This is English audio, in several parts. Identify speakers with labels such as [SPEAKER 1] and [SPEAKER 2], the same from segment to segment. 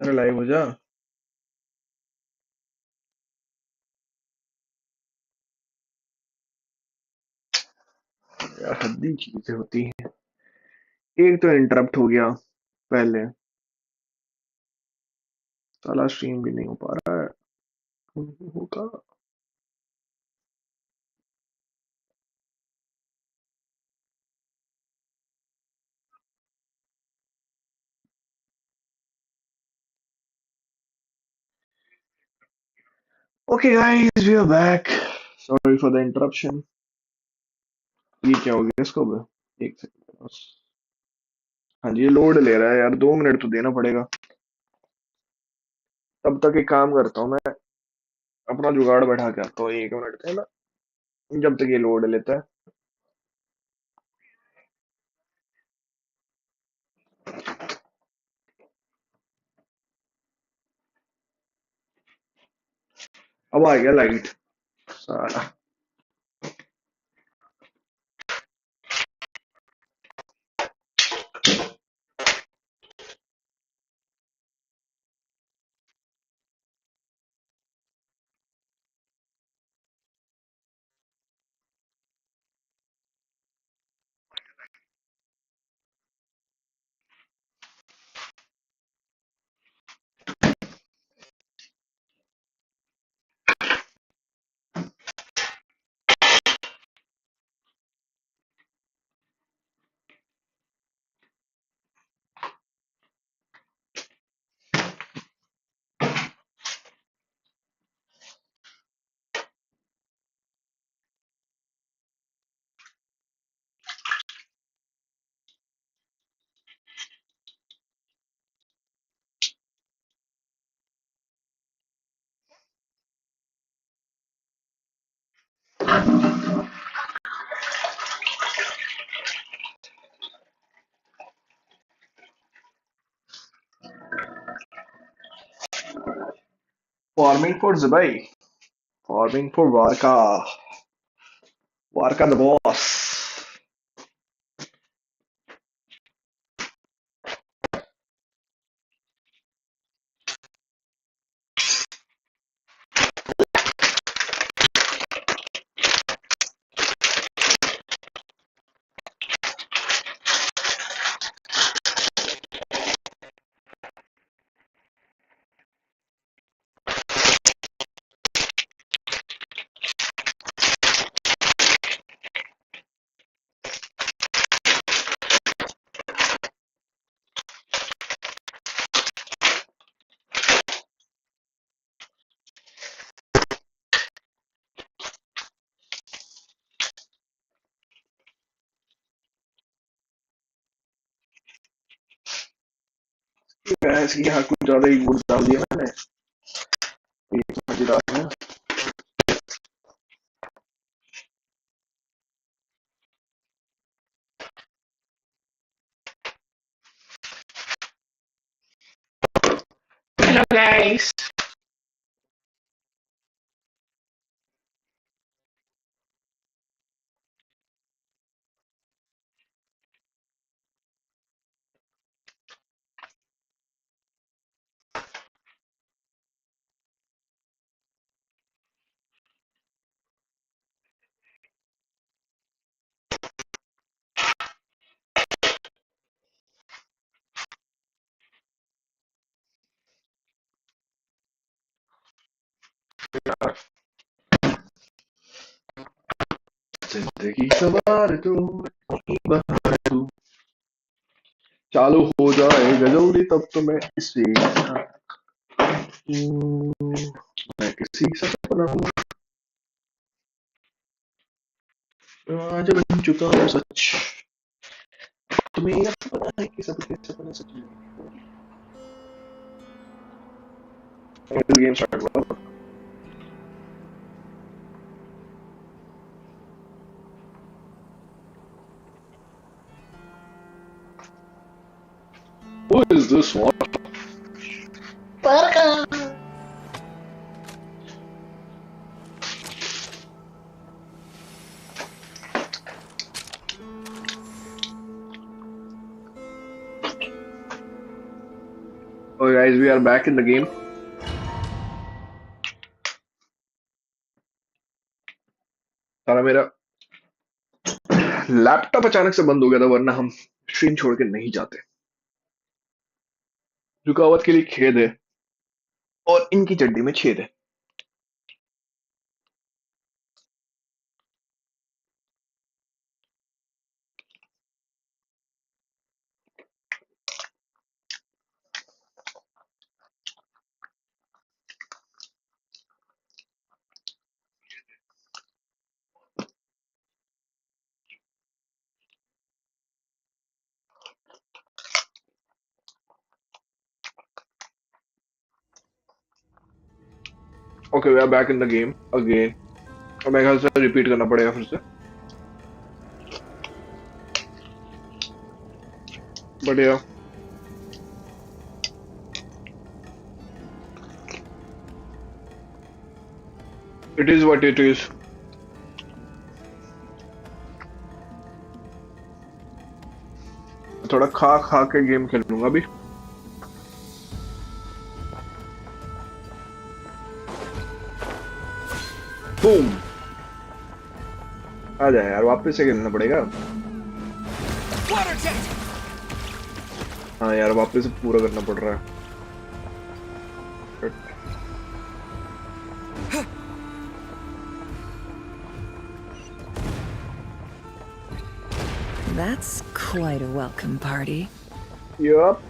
[SPEAKER 1] अरे लाइव हो जा। यार हद्दी चीजें होती हैं। एक तो इंटरप्ट हो गया पहले। साला स्ट्रीम भी नहीं हो पा रहा है। होगा। Okay guys, we are back. Sorry for the interruption. ये क्या हो गया इसको भी? एक सेकंड बस। हाँ जी, ये लोड ले रहा है यार, 2 मिनट तो देना पड़ेगा। तब तक एक काम करता हूँ मैं, अपना जुगाड़ बैठा के आता हूँ 1 मिनट है ना, जब तक ये लोड लेता है। अब आ गया लाइट। सारा। फार्मिंग फॉर जुबई। फार्मिंग फॉर वारका। वारका द बॉस। भैंस की यहाँ कुछ ज्यादा ही गुड़ डाल दिया मैंने। ये तो मजेदार है। Hello guys. जिंदगी सवार तू, बहार तू, चालू हो जाएगा जल्दी तब तो मैं इसी मैं किसी सपना हूँ, आज बन चुका हूँ सच। तुम्हें यह पता है कि सबके सपने सच नहीं। गेम स्टार्ट हुआ। Who is this one? VARKA. Oh guys, we are back in the game. सारा मेरा लैपटॉप अचानक से बंद हो गया था, वरना हम स्ट्रीम छोड़ के नहीं जाते। रुकावट के लिए खेद है और इनकी चड्डी में छेद है। Okay, we are back in the game again. और मेरे ख्याल से रिपीट करना पड़ेगा फिर से, बट या it is what it is. थोड़ा खा खा के गेम खेलूंगा अभी। बूम, आ जाए यार, वापस से खेलना पड़ेगा। हाँ यार, वापस से पूरा करना पड़ रहा है।
[SPEAKER 2] That's quite a welcome party.
[SPEAKER 1] Yup.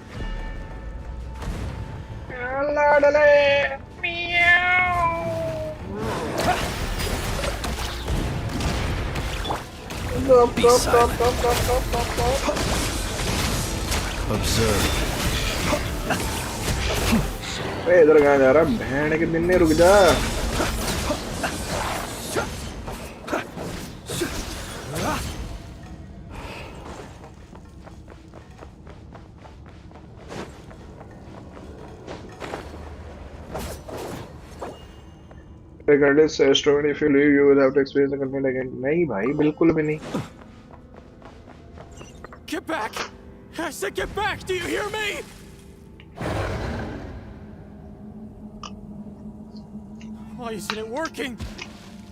[SPEAKER 3] Be silent. Observe.
[SPEAKER 1] इधर कहाँ जा रहा है? भैंड के दिन ने, रुक जा। Regardless, if you leave, you will have to experience the content again. नहीं भाई, बिल्कुल भी नहीं।
[SPEAKER 3] Get back! I said get back! Do you hear me? Why isn't it working?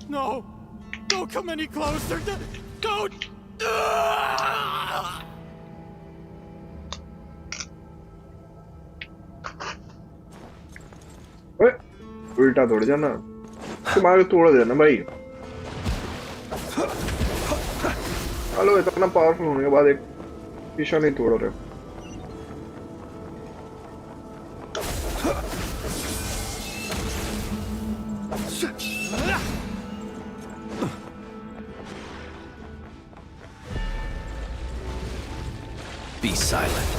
[SPEAKER 3] No! Don't come any closer! Don't!
[SPEAKER 1] उल्टा तोड़ जाना, तुम्हारे तोड़ देना भाई। हेलो, इतना पावरफुल होने के बाद एक शीशा नहीं तोड़ रहे।
[SPEAKER 3] Be silent.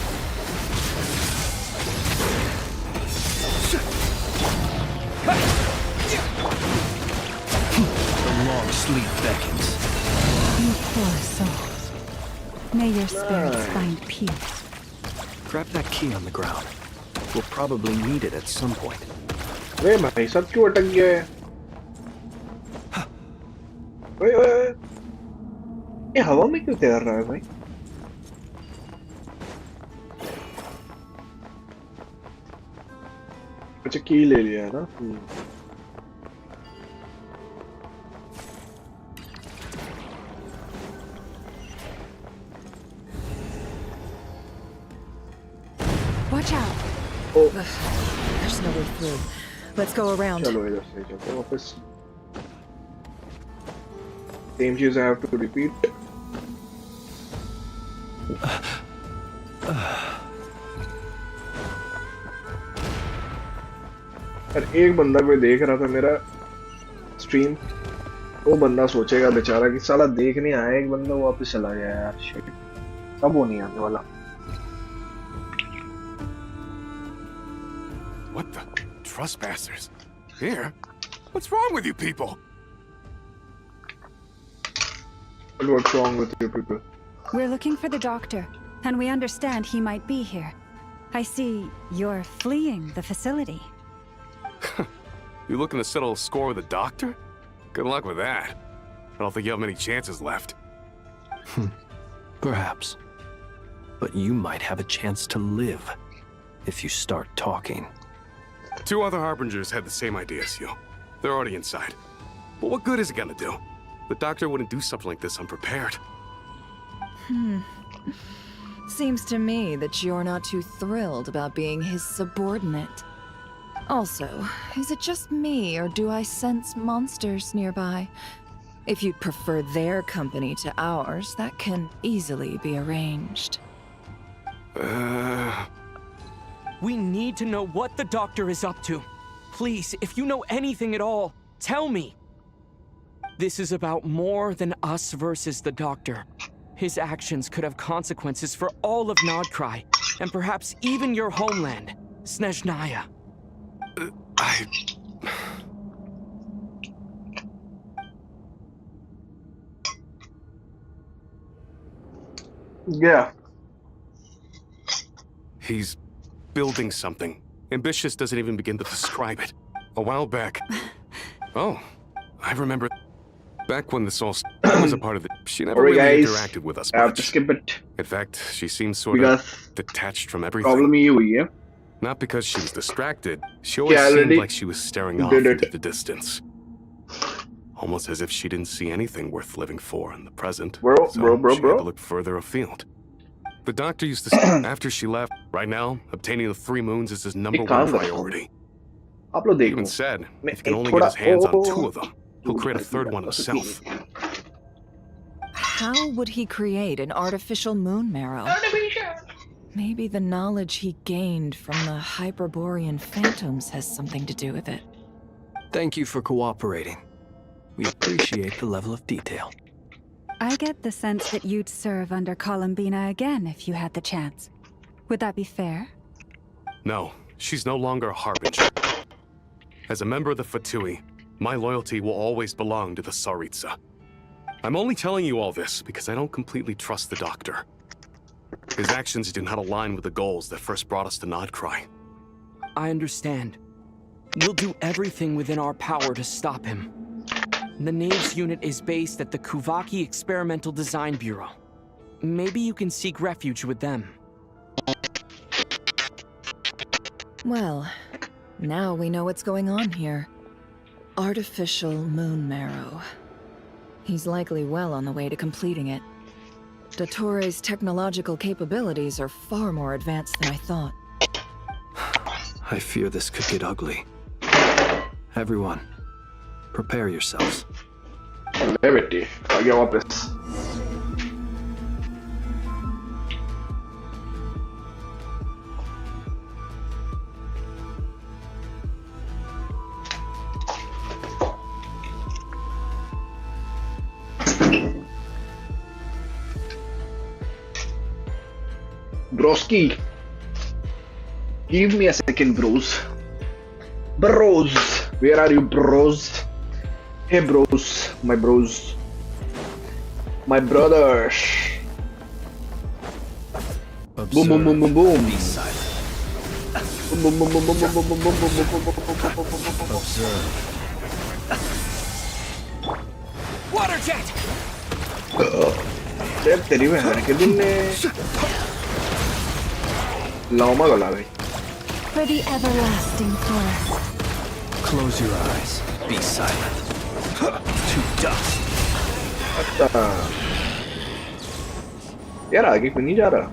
[SPEAKER 3] The long sleep beckons.
[SPEAKER 2] You poor souls. May your spirits find peace.
[SPEAKER 3] Grab that key on the ground. We'll probably need it at some point.
[SPEAKER 1] वे भाई सब क्यों अटक गया है? ओए ओए ओए, ये हवा में क्यों तैर रहा है भाई? अच्छा, की ले लिया है ना।
[SPEAKER 2] Watch out.
[SPEAKER 1] O,
[SPEAKER 2] There's no way through. Let's go around.
[SPEAKER 1] चलो इधर से चलते हैं वापस। Same cheese I have to repeat. और एक बंदा कोई देख रहा था मेरा स्ट्रीम, वो बंदा सोचेगा बेचारा कि साला देखने आया एक बंदा, वापस चला गया यार। शिट, अब वो नहीं आने वाला।
[SPEAKER 4] What the? Trespassers? Here? What's wrong with you people?
[SPEAKER 1] What's wrong with you people?
[SPEAKER 5] We're looking for the doctor, and we understand he might be here. I see you're fleeing the facility.
[SPEAKER 4] You looking to settle a score with the doctor? Good luck with that. I don't think you have many chances left.
[SPEAKER 3] Perhaps. But you might have a chance to live.
[SPEAKER 6] if you start talking.
[SPEAKER 4] 2 other harbingers had the same idea as you. They're already inside. But what good is it gonna do? The doctor wouldn't do something like this unprepared.
[SPEAKER 7] Seems to me that you're not too thrilled about being his subordinate. Also, is it just me, or do I sense monsters nearby? If you'd prefer their company to ours, that can easily be arranged.
[SPEAKER 8] We need to know what the doctor is up to. Please, if you know anything at all, tell me. This is about more than us versus the doctor. His actions could have consequences for all of Nodkrai, and perhaps even your homeland, Snezhnaya.
[SPEAKER 1] Yeah.
[SPEAKER 4] He's building something. Ambitious doesn't even begin to describe it. A while back... Oh, I remember... Back when this all was a part of the... She never
[SPEAKER 1] Sorry,
[SPEAKER 4] really
[SPEAKER 1] guys.
[SPEAKER 4] interacted with us
[SPEAKER 1] I have to
[SPEAKER 4] much.
[SPEAKER 1] skip it
[SPEAKER 4] In fact, she seemed sort
[SPEAKER 1] because
[SPEAKER 4] of detached from everything.
[SPEAKER 1] problem ये हुई है.
[SPEAKER 4] Not because she was distracted. She always
[SPEAKER 1] Yeah,
[SPEAKER 4] seemed
[SPEAKER 1] already
[SPEAKER 4] like she was staring off
[SPEAKER 1] did it.
[SPEAKER 4] into the distance. Almost as if she didn't see anything worth living for in the present.
[SPEAKER 1] Bro,
[SPEAKER 4] So
[SPEAKER 1] bro.
[SPEAKER 4] she had to look further afield. The doctor used to say, after she left, right now, obtaining the 3 moons is his number
[SPEAKER 1] एक
[SPEAKER 4] 1
[SPEAKER 1] काम करता हूँ.
[SPEAKER 4] priority.
[SPEAKER 1] आप लोग
[SPEAKER 4] He
[SPEAKER 1] देखो.
[SPEAKER 4] even said,
[SPEAKER 1] मैं
[SPEAKER 4] if he can
[SPEAKER 1] एक
[SPEAKER 4] only
[SPEAKER 1] थोड़ा-
[SPEAKER 4] get his hands on
[SPEAKER 1] O-
[SPEAKER 4] 2 of them, he'll create a 3rd one himself.
[SPEAKER 7] How would he create an artificial moon marrow? Maybe the knowledge he gained from the Hyperborean phantoms has something to do with it.
[SPEAKER 6] Thank you for cooperating. We appreciate the level of detail.
[SPEAKER 5] I get the sense that you'd serve under Columbina again if you had the chance. Would that be fair?
[SPEAKER 4] No, she's no longer a harbinger. As a member of the Fatui, my loyalty will always belong to the Tsaritsa. I'm only telling you all this because I don't completely trust the doctor. His actions do not align with the goals that first brought us to Nodkrai.
[SPEAKER 8] I understand. We'll do everything within our power to stop him. The Knaves unit is based at the Kuvaki Experimental Design Bureau. Maybe you can seek refuge with them.
[SPEAKER 7] Well, now we know what's going on here. Artificial moon marrow. He's likely well on the way to completing it. Dottore's technological capabilities are far more advanced than I thought.
[SPEAKER 6] I fear this could get ugly. Everyone, prepare yourselves.
[SPEAKER 1] ले बेटी आ गया वापस. Broski, give me a second, bros. Bros, where are you, bros? Hey, bros, my brothers. Boom, boom, boom, boom, boom.
[SPEAKER 6] Be silent.
[SPEAKER 1] Boom, boom, boom, boom, boom, boom, boom, boom, boom, boom, boom, boom, boom, boom, boom, boom, boom.
[SPEAKER 6] Observe.
[SPEAKER 8] Water jet!
[SPEAKER 1] Chef, तेरी बहन के दिन ने लामा गला गई.
[SPEAKER 5] For the everlasting forest.
[SPEAKER 6] Close your eyes. Be silent. To dust.
[SPEAKER 1] अच्छा. यार आगे क्यों नहीं जा रहा?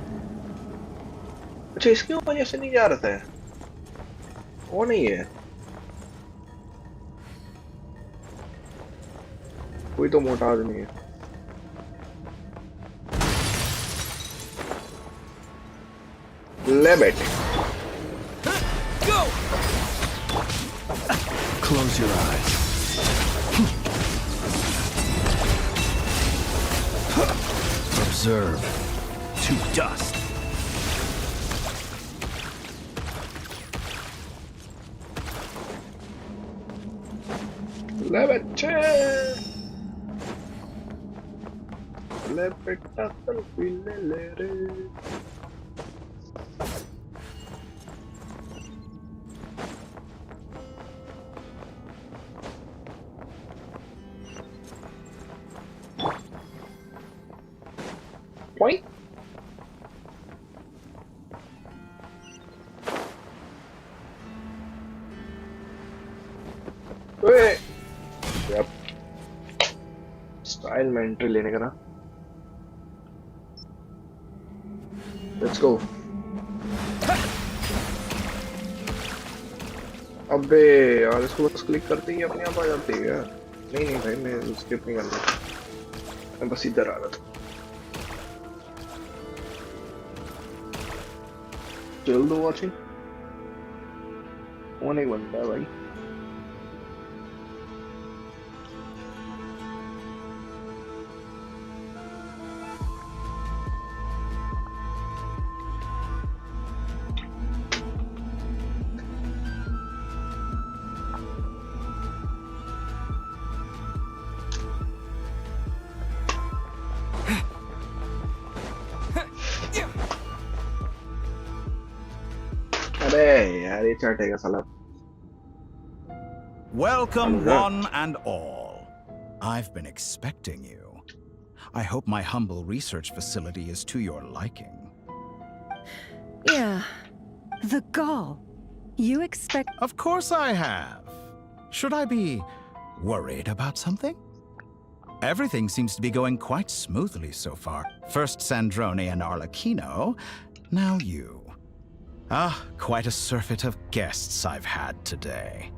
[SPEAKER 1] अच्छा इसकी वजह से नहीं जा रहा था. वो नहीं है. कोई तो मोटा आदमी है. ले बेटे.
[SPEAKER 8] Go!
[SPEAKER 6] Close your eyes. Observe. To dust.
[SPEAKER 1] ले बेटे. ले बेटा सेल्फी ले रे. Point. एंट्री लेने का ना। Let's go. अबे यार इसको बस क्लिक करते ही अपने आप आ जाती है क्या? नहीं नहीं भाई मैं स्किप नहीं करना, मैं बस इधर आ रहा था। चल दो वॉचिंग कौन एक बंदा है भाई। अरे यार ये चाटेगा साला।
[SPEAKER 9] Welcome, one and all. I've been expecting you. I hope my humble research facility is to your liking.
[SPEAKER 7] Yeah.
[SPEAKER 5] The gall. You expect.
[SPEAKER 9] Of course I have. Should I be worried about something? Everything seems to be going quite smoothly so far. First Sandrone and Arlecchino, now you. Ah, quite a surfeit of guests I've had today.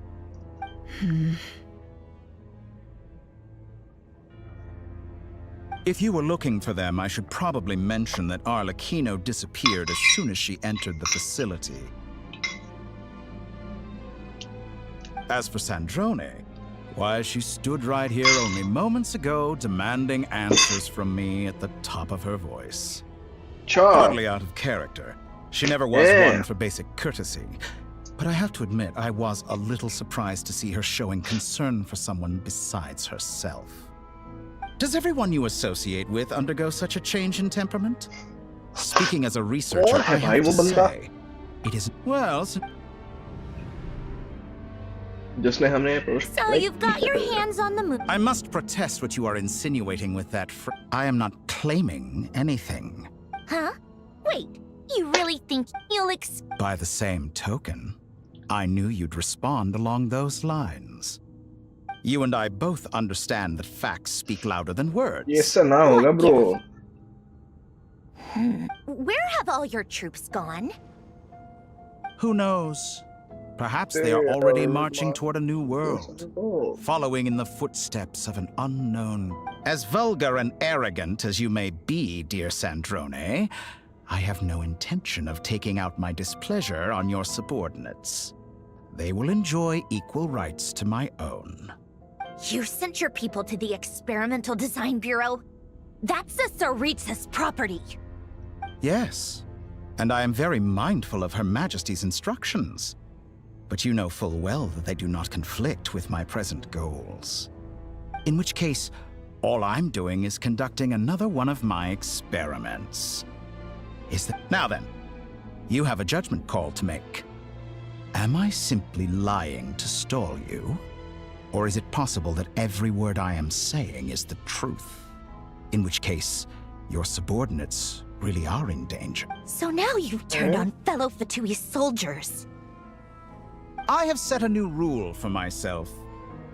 [SPEAKER 9] If you were looking for them, I should probably mention that Arlecchino disappeared as soon as she entered the facility. As for Sandrone, why, she stood right here only moments ago demanding answers from me at the top of her voice. Hardly out of character. She never was one for basic courtesy. But I have to admit, I was a little surprised to see her showing concern for someone besides herself. Does everyone you associate with undergo such a change in temperament? Speaking as a researcher, I have to say, it is... Well...
[SPEAKER 10] So you've got your hands on the moon.
[SPEAKER 9] I must protest what you are insinuating with that I am not claiming anything.
[SPEAKER 10] Huh? Wait, you really think you'll
[SPEAKER 9] By the same token, I knew you'd respond along those lines. You and I both understand that facts speak louder than words.
[SPEAKER 1] Yes, hoga, bro.
[SPEAKER 10] Where have all your troops gone?
[SPEAKER 9] Who knows? Perhaps they are already marching toward a new world, following in the footsteps of an unknown. As vulgar and arrogant as you may be, dear Sandrone, I have no intention of taking out my displeasure on your subordinates. They will enjoy equal rights to my own.
[SPEAKER 10] You sent your people to the Experimental Design Bureau? That's the Tsaritsa's property.
[SPEAKER 9] Yes, and I am very mindful of Her Majesty's instructions. But you know full well that they do not conflict with my present goals. In which case, all I'm doing is conducting another one of my experiments. Now then, you have a judgment call to make. Am I simply lying to stall you? Or is it possible that every word I am saying is the truth? In which case, your subordinates really are in danger.
[SPEAKER 10] So now you've turned on fellow Fatui soldiers.
[SPEAKER 9] I have set a new rule for myself.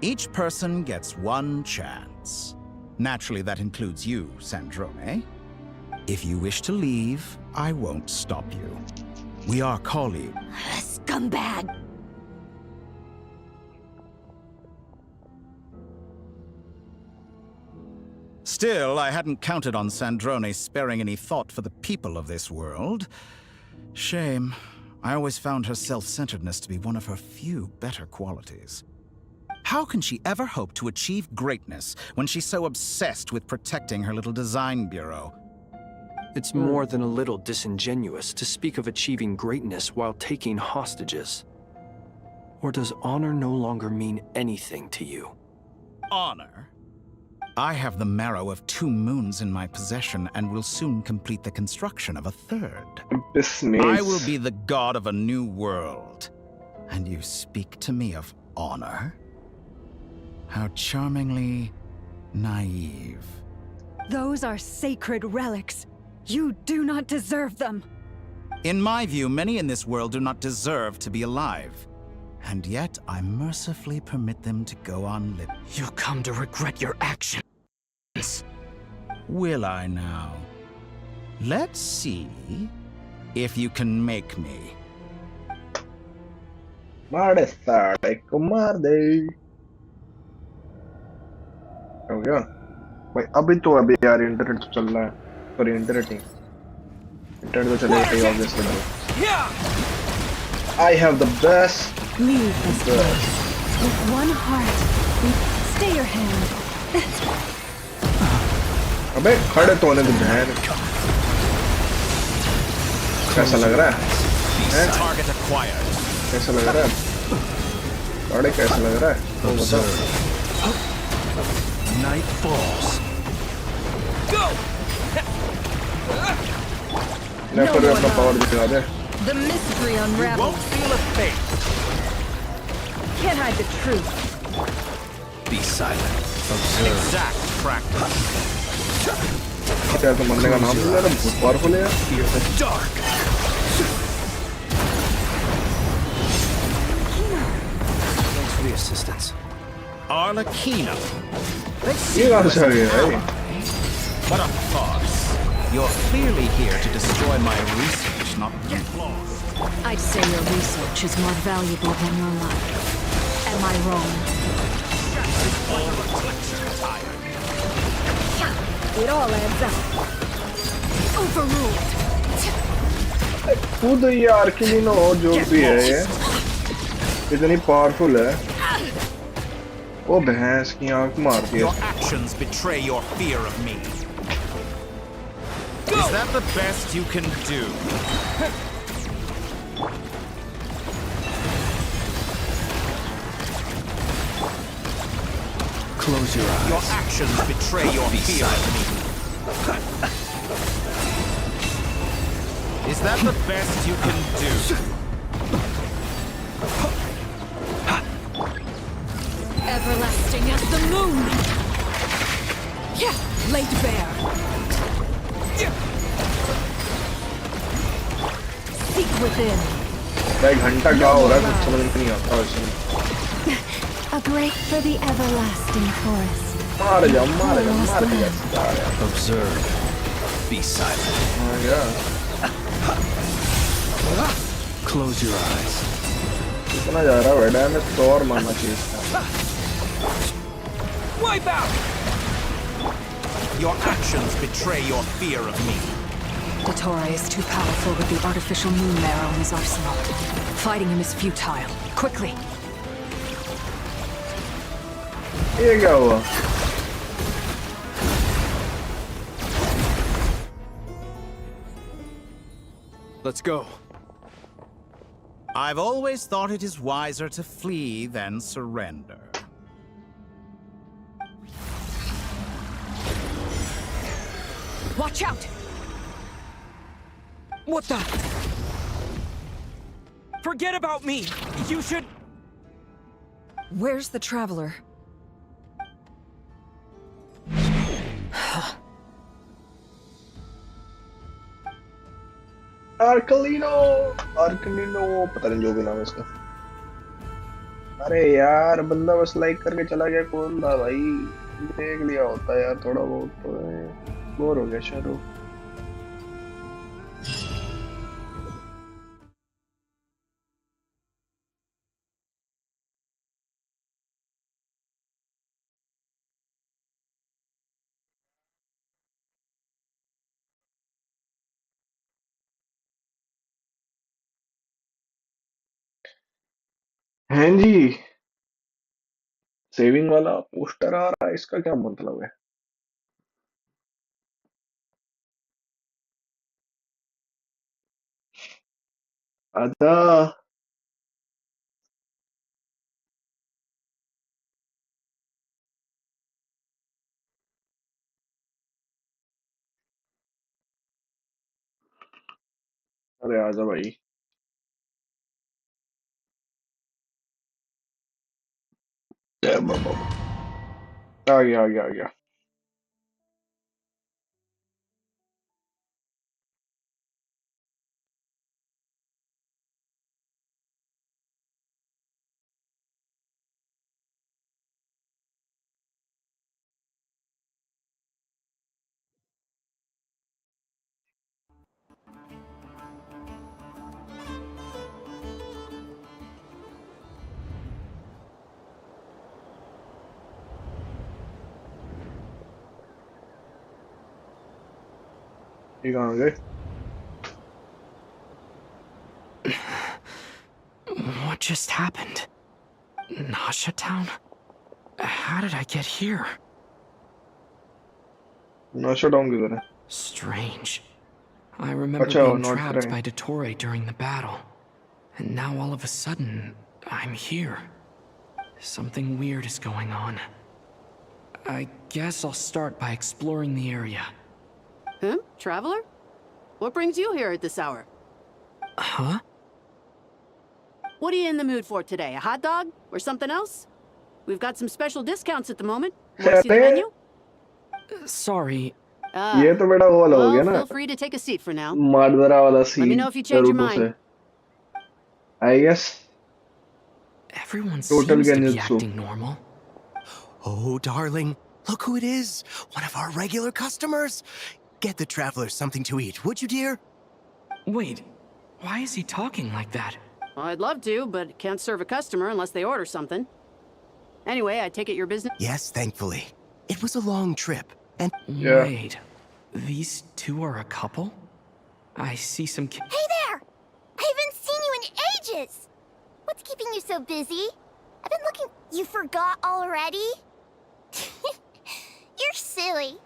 [SPEAKER 9] Each person gets one chance. Naturally, that includes you, Sandrone. If you wish to leave, I won't stop you. We are colleagues.
[SPEAKER 10] Scumbag!
[SPEAKER 9] Still, I hadn't counted on Sandrone sparing any thought for the people of this world. Shame. I always found her self-centeredness to be one of her few better qualities. How can she ever hope to achieve greatness when she's so obsessed with protecting her little design bureau?
[SPEAKER 6] It's more than a little disingenuous to speak of achieving greatness while taking hostages. Or does honor no longer mean anything to you?
[SPEAKER 9] Honor? I have the marrow of 2 moons in my possession and will soon complete the construction of a 3rd. I will be the god of a new world. And you speak to me of honor? How charmingly naive.
[SPEAKER 5] Those are sacred relics. You do not deserve them.
[SPEAKER 9] In my view, many in this world do not deserve to be alive. And yet, I mercifully permit them to go on living.
[SPEAKER 8] You'll come to regret your actions.
[SPEAKER 9] Will I now? Let's see if you can make me.
[SPEAKER 1] मार दे साले को मार दे। हो गया भाई। अभी यार internet तो चल रहा है। सॉरी इंटरनेट नहीं, इंटरनेट तो चलेगा ही obviously bro. I have the best.
[SPEAKER 5] Leave this place with one heart. Stay your hand.
[SPEAKER 1] अबे खड़े तो होने दो बहन। कैसा लग रहा है?
[SPEAKER 3] Target acquired.
[SPEAKER 1] कैसा लग रहा है? अरे कैसा लग रहा है? वो बताओ।
[SPEAKER 6] Night falls.
[SPEAKER 8] Go!
[SPEAKER 1] मैं फिर अपना पावर दिखा दे।
[SPEAKER 7] The mystery
[SPEAKER 3] Won't
[SPEAKER 7] unravels.
[SPEAKER 3] feel a fate.
[SPEAKER 7] Can't hide the truth.
[SPEAKER 6] Be silent.
[SPEAKER 3] An exact practice.
[SPEAKER 1] क्या तो मरने का नाम लिया? बहुत पावरफुल है यार।
[SPEAKER 6] Fear the dark. Thanks for the assistance.
[SPEAKER 9] Arlecchino.
[SPEAKER 1] ये कहाँ से आ गया भाई?
[SPEAKER 9] What a farce. You're clearly here to destroy my research, not
[SPEAKER 3] Get lost.
[SPEAKER 5] I'd say your research is more valuable than your life. Am I wrong?
[SPEAKER 3] All reflection tired.
[SPEAKER 7] It all adds up.
[SPEAKER 5] Overruled.
[SPEAKER 1] खुद यार किलिनो जो भी है ये इतनी powerful है। वो भैंस की आंख मारती है।
[SPEAKER 3] Your actions betray your fear of me. Is that the best you can do?
[SPEAKER 6] Close your eyes.
[SPEAKER 3] Your actions betray your fear of me. Is that the best you can do?
[SPEAKER 5] Everlasting as the moon. Yeah, laid bare. Seek within.
[SPEAKER 1] भाई घंटा क्या हो रहा है कुछ समझ में नहीं आता वैसे।
[SPEAKER 5] A break for the everlasting forest.
[SPEAKER 1] मार जा मार जा मार जा।
[SPEAKER 6] Observe. Be silent.
[SPEAKER 1] हाँ यार।
[SPEAKER 6] Close your eyes.
[SPEAKER 1] इतना जा रहा है डैमेज तो और मारना चाहिए इसका।
[SPEAKER 8] Wipe out!
[SPEAKER 3] Your actions betray your fear of me.
[SPEAKER 5] Dottore is too powerful with the artificial moon marrow in his arsenal. Fighting him is futile. Quickly!
[SPEAKER 1] ये क्या हुआ?
[SPEAKER 6] Let's go.
[SPEAKER 9] I've always thought it is wiser to flee than surrender.
[SPEAKER 5] Watch out!
[SPEAKER 8] What the? Forget about me! You should...
[SPEAKER 7] Where's the traveler?
[SPEAKER 1] आर्कलिनो पता नहीं जो भी नाम है इसका। अरे यार बंदा बस लाइक करके चला गया। कौन था भाई? देख लिया होता यार थोड़ा बहुत तो। बोर हो गया शायद। हैं जी, सेविंग वाला पोस्टर आ रहा है, इसका क्या मतलब है? अच्छा अरे आजा भाई। जय बाबा। आ गया आ गया आ गया। ये कहाँ गए?
[SPEAKER 8] What just happened? Nasha Town? How did I get here?
[SPEAKER 1] नाशा डाउन किधर है?
[SPEAKER 8] Strange. I remember
[SPEAKER 1] अच्छा,
[SPEAKER 8] being
[SPEAKER 1] not
[SPEAKER 8] trapped
[SPEAKER 1] train.
[SPEAKER 8] by Dottore during the battle. And now all of a sudden, I'm here. Something weird is going on. I guess I'll start by exploring the area.
[SPEAKER 11] Huh? Traveler? What brings you here at this hour?
[SPEAKER 8] Huh?
[SPEAKER 11] What are you in the mood for today? A hot dog? Or something else? We've got some special discounts at the moment. Want to see the menu?
[SPEAKER 8] Sorry.
[SPEAKER 1] ये तो बेटा वो वाला हो गया
[SPEAKER 11] Well,
[SPEAKER 1] ना,
[SPEAKER 11] feel free to take a seat for now.
[SPEAKER 1] माडदरा वाला
[SPEAKER 11] Let me
[SPEAKER 1] सीन
[SPEAKER 11] know if you change your
[SPEAKER 1] Naruto से.
[SPEAKER 11] mind.
[SPEAKER 1] I guess
[SPEAKER 8] Everyone
[SPEAKER 1] total
[SPEAKER 8] seems to be
[SPEAKER 1] genjutsu.
[SPEAKER 8] acting normal.
[SPEAKER 12] Oh, darling, look who it is. One of our regular customers. Get the traveler something to eat, would you, dear?
[SPEAKER 8] Wait, why is he talking like that?
[SPEAKER 11] Well, I'd love to, but can't serve a customer unless they order something. Anyway, I take it your business.
[SPEAKER 12] Yes, thankfully. It was a long trip, and
[SPEAKER 1] Yeah.
[SPEAKER 8] Wait, these two are a couple? I see some
[SPEAKER 10] Hey there! I haven't seen you in ages! What's keeping you so busy? I've been looking... You forgot already? You're silly.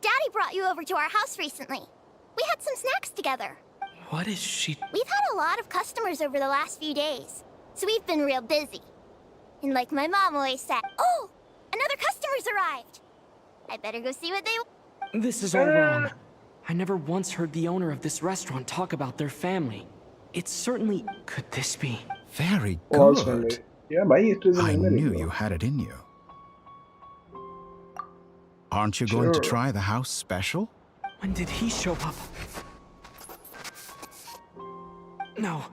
[SPEAKER 10] Daddy brought you over to our house recently. We had some snacks together.
[SPEAKER 8] What is she...
[SPEAKER 10] We've had a lot of customers over the last few days, so we've been real busy. And like my mom always said, oh, another customer's arrived. I better go see what they...
[SPEAKER 8] This is all wrong. I never once heard the owner of this restaurant talk about their family. It certainly... Could this be?
[SPEAKER 9] Very
[SPEAKER 1] All
[SPEAKER 9] good.
[SPEAKER 1] Sunday. Yeah, भाई it is
[SPEAKER 9] I
[SPEAKER 1] an
[SPEAKER 9] knew
[SPEAKER 1] American.
[SPEAKER 9] you had it in you. Aren't you going to
[SPEAKER 1] Sure.
[SPEAKER 9] try the house special?
[SPEAKER 8] When did he show up? No.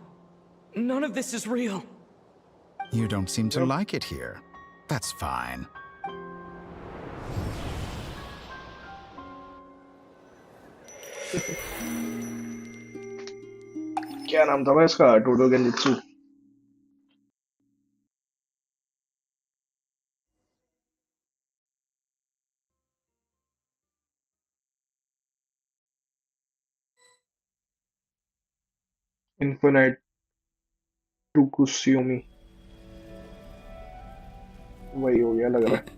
[SPEAKER 8] None of this is real.
[SPEAKER 9] You don't seem to
[SPEAKER 1] Yep.
[SPEAKER 9] like it here. That's fine.
[SPEAKER 1] क्या नाम था भाई इसका? टोटो गेंजित्सु. Infinite Tokushiomi. वही हो गया लग रहा है.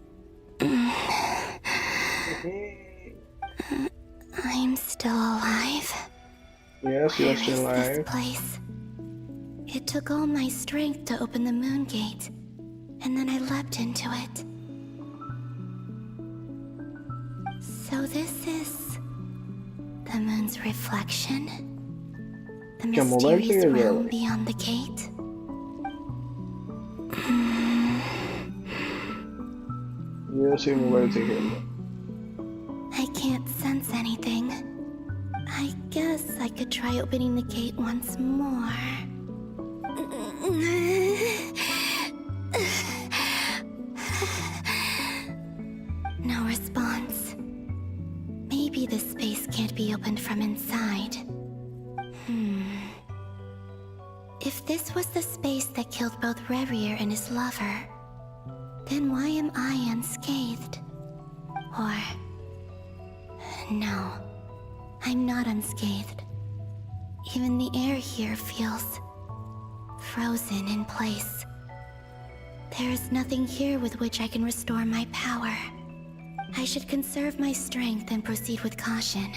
[SPEAKER 10] I'm still alive.
[SPEAKER 1] Yes, you're still
[SPEAKER 10] Where is this
[SPEAKER 1] alive.
[SPEAKER 10] place? It took all my strength to open the moon gate, and then I leapt into it. So this is the moon's reflection? The
[SPEAKER 1] क्या mobile से
[SPEAKER 10] mysterious
[SPEAKER 1] गिर गया
[SPEAKER 10] realm
[SPEAKER 1] भाई?
[SPEAKER 10] beyond the gate?
[SPEAKER 1] ये सी mobile से खेल रहा.
[SPEAKER 10] I can't sense anything. I guess I could try opening the gate once more. No response. Maybe this space can't be opened from inside. If this was the space that killed both Revier and his lover, then why am I unscathed? Or... No, I'm not unscathed. Even the air here feels frozen in place. There is nothing here with which I can restore my power. I should conserve my strength and proceed with caution.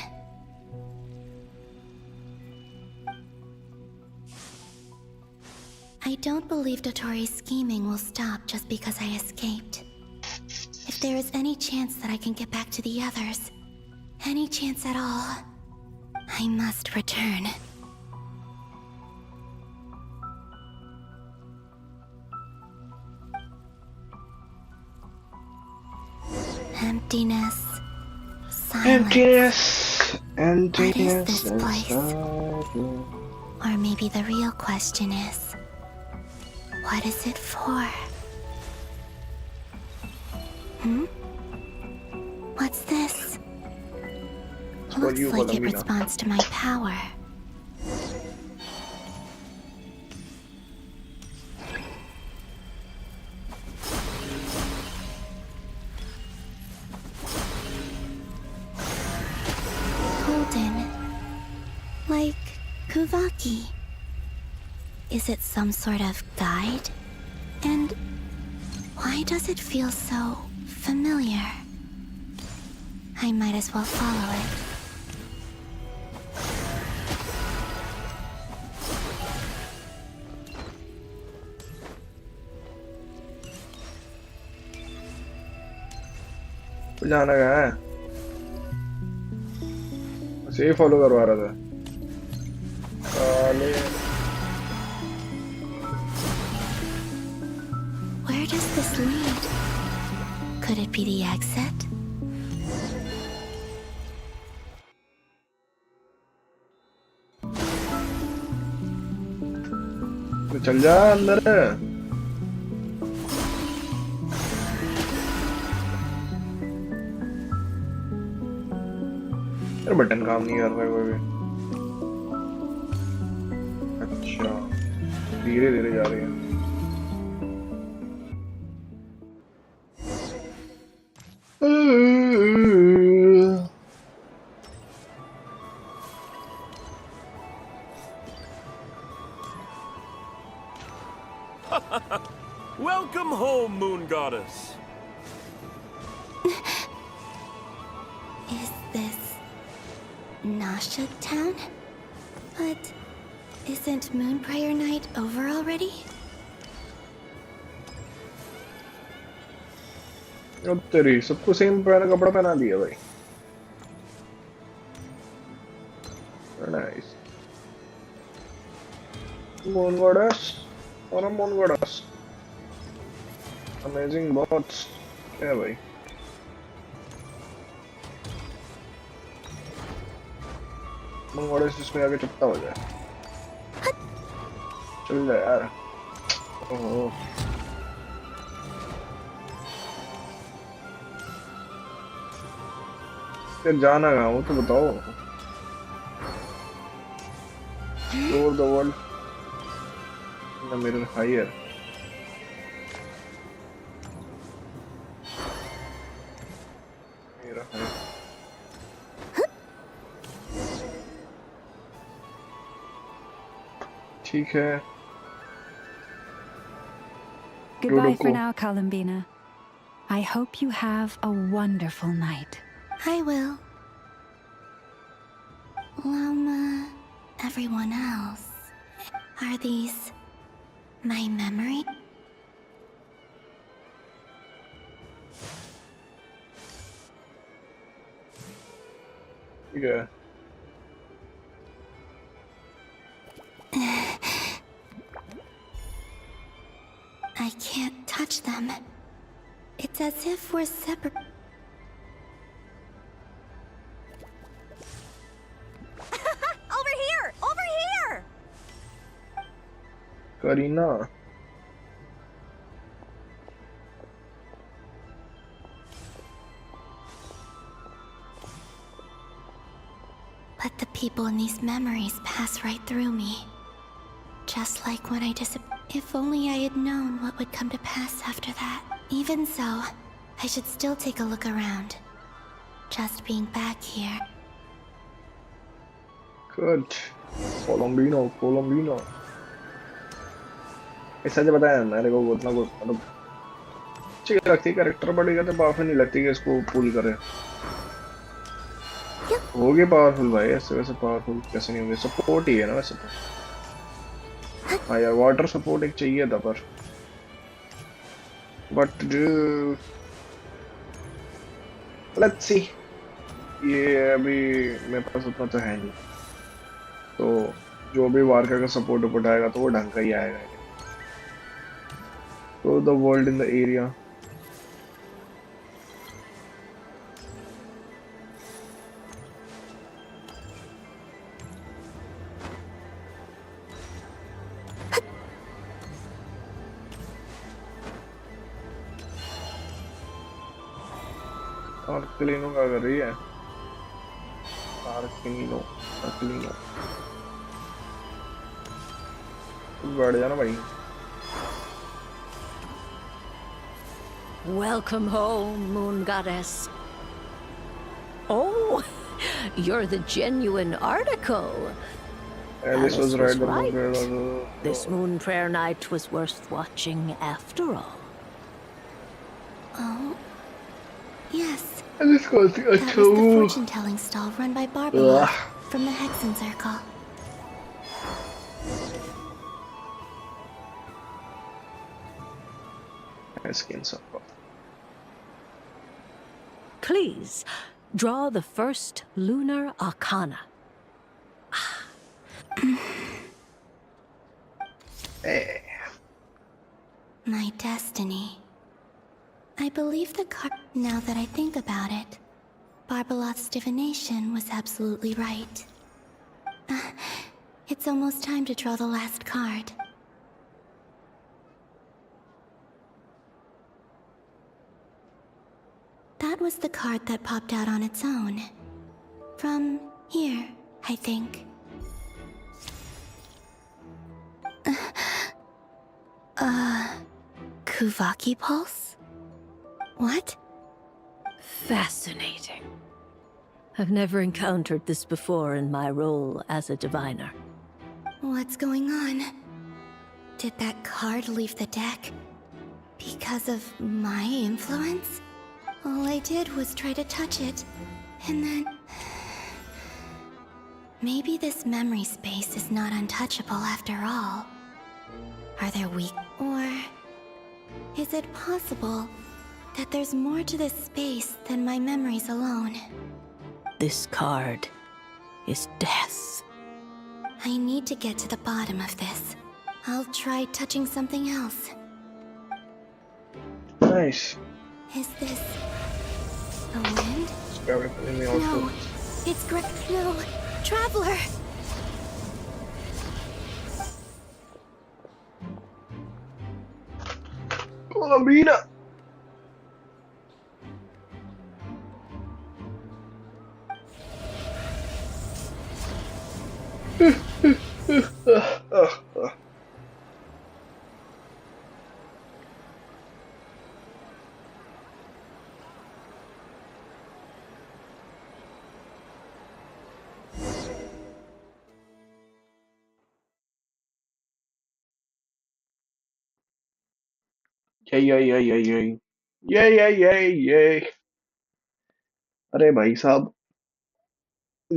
[SPEAKER 10] I don't believe Dottori's scheming will stop just because I escaped. If there is any chance that I can get back to the others, any chance at all, I must return. Emptiness. Silence.
[SPEAKER 1] Emptiness.
[SPEAKER 10] this place?
[SPEAKER 1] inside me.
[SPEAKER 10] Or maybe the real question is, what is it for? What's this?
[SPEAKER 1] for
[SPEAKER 10] Looks
[SPEAKER 1] you,
[SPEAKER 10] like it
[SPEAKER 1] Columbina.
[SPEAKER 10] responds to my power. Hold golden. Like Kuvaki. Is it some sort of guide? And why does it feel so familiar? I might as well follow it.
[SPEAKER 1] तो जाना कहाँ है? बस यही follow करवा रहा था। साले।
[SPEAKER 10] Where does this lead? Could it be the exit?
[SPEAKER 1] तो चल जा अंदर। यार बटन काम नहीं कर रहा है कोई भी। अच्छा, धीरे धीरे जा रही है।
[SPEAKER 13] Welcome home, Moon Goddess.
[SPEAKER 10] Is this Nasha Town? But isn't Moon Prayer Night over already?
[SPEAKER 1] अब तेरी सबको सेम कपड़ा पहना दिया भाई। नाइस। Moon Goddess और Moon Goddess। Amazing bots। क्या भाई? Moon Goddess जिसमें आगे चुपता हो जाए। चल जा यार। ओह। फिर जाना कहाँ वो तो बताओ। Explore the world in the mirror higher. Mirror higher. ठीक है।
[SPEAKER 5] Goodbye for now, Columbina. I hope you have a wonderful night.
[SPEAKER 10] I will. Lama, everyone else. Are these my memory?
[SPEAKER 1] Yeah.
[SPEAKER 10] I can't touch them. It's as if we're separate.
[SPEAKER 7] Over here! Over here!
[SPEAKER 1] Karina.
[SPEAKER 10] Let the people in these memories pass right through me. Just like when I disappeared. If only I had known what would come to pass after that. Even so, I should still take a look around. Just being back here.
[SPEAKER 1] Good. Colombino. ऐसा जो बताया मेरे को उतना को मतलब अच्छी लगती है कैरेक्टर बड़ी कहते पावरफुल नहीं लगती कि इसको पुल करे। हो गए पावरफुल भाई ऐसे वैसे पावरफुल कैसे नहीं होंगे सपोर्ट ही है ना वैसे तो। हाँ यार वाटर सपोर्ट एक चाहिए था पर बट लेट्स सी ये अभी मेरे पास उतना तो है नहीं तो जो भी वार्का का सपोर्ट उठाएगा तो वो ढंग का ही आएगा। तो the world in the area आर्कलिनो क्या कर रही है? आर्कलिनो बैठ जाना भाई।
[SPEAKER 11] Welcome home, Moon Goddess. Oh,
[SPEAKER 14] You're the genuine article.
[SPEAKER 1] And this was
[SPEAKER 14] Alice
[SPEAKER 1] right.
[SPEAKER 14] right. This moon prayer night was worth watching after all.
[SPEAKER 10] Oh, yes.
[SPEAKER 1] And this goes
[SPEAKER 10] That was the fortune-telling stall run by Barbara from the Hexen Circle.
[SPEAKER 1] Skin circle.
[SPEAKER 14] Please, draw the first lunar arcana.
[SPEAKER 1] Hey.
[SPEAKER 10] My destiny. I believe the card. Now that I think about it, Barbalot's divination was absolutely right. It's almost time to draw the last card. That was the card that popped out on its own. From here, I think. Kuvaki Pulse? What?
[SPEAKER 14] Fascinating. I've never encountered this before in my role as a diviner.
[SPEAKER 10] What's going on? Did that card leave the deck? Because of my influence? All I did was try to touch it, and then... Maybe this memory space is not untouchable after all. Are there weak... Or... Is it possible that there's more to this space than my memories alone?
[SPEAKER 14] This card is death.
[SPEAKER 10] I need to get to the bottom of this. I'll try touching something else.
[SPEAKER 1] Nice.
[SPEAKER 10] Is this... the wind?
[SPEAKER 1] No,
[SPEAKER 10] No, it's no, Traveler!
[SPEAKER 1] Colombina! ये अरे भाई साहब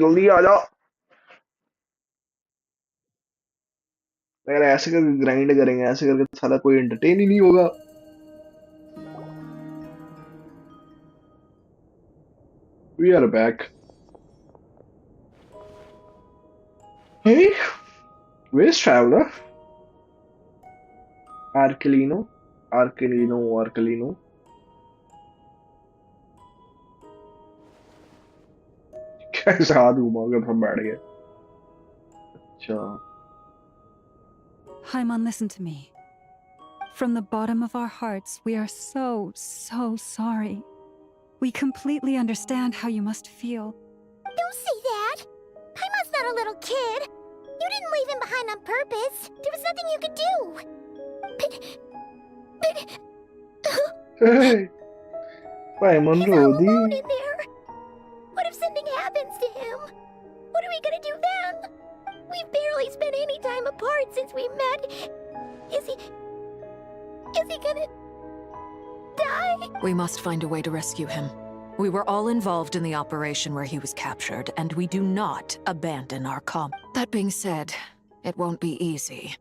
[SPEAKER 1] जल्दी आ जाओ अगर ऐसे करके grind करेंगे ऐसे करके साला कोई एंटरटेन ही नहीं होगा We are back. Hey, where's Traveler? Arcelino? Arcelino. कैसे हाथ घुमा कर सब बैठ गए अच्छा
[SPEAKER 5] Haimon, listen to me. From the bottom of our hearts, we are so sorry. We completely understand how you must feel.
[SPEAKER 15] Don't say that! Haimon's not a little kid. You didn't leave him behind on purpose. There was nothing you could do. But...
[SPEAKER 1] Hey, Paimon
[SPEAKER 15] He's all
[SPEAKER 1] Rodi.
[SPEAKER 15] alone in there. What if something happens to him? What are we gonna do then? We've barely spent any time apart since we met. Is he gonna die?
[SPEAKER 7] We must find a way to rescue him. We were all involved in the operation where he was captured, and we do not abandon our That being said, it won't be easy.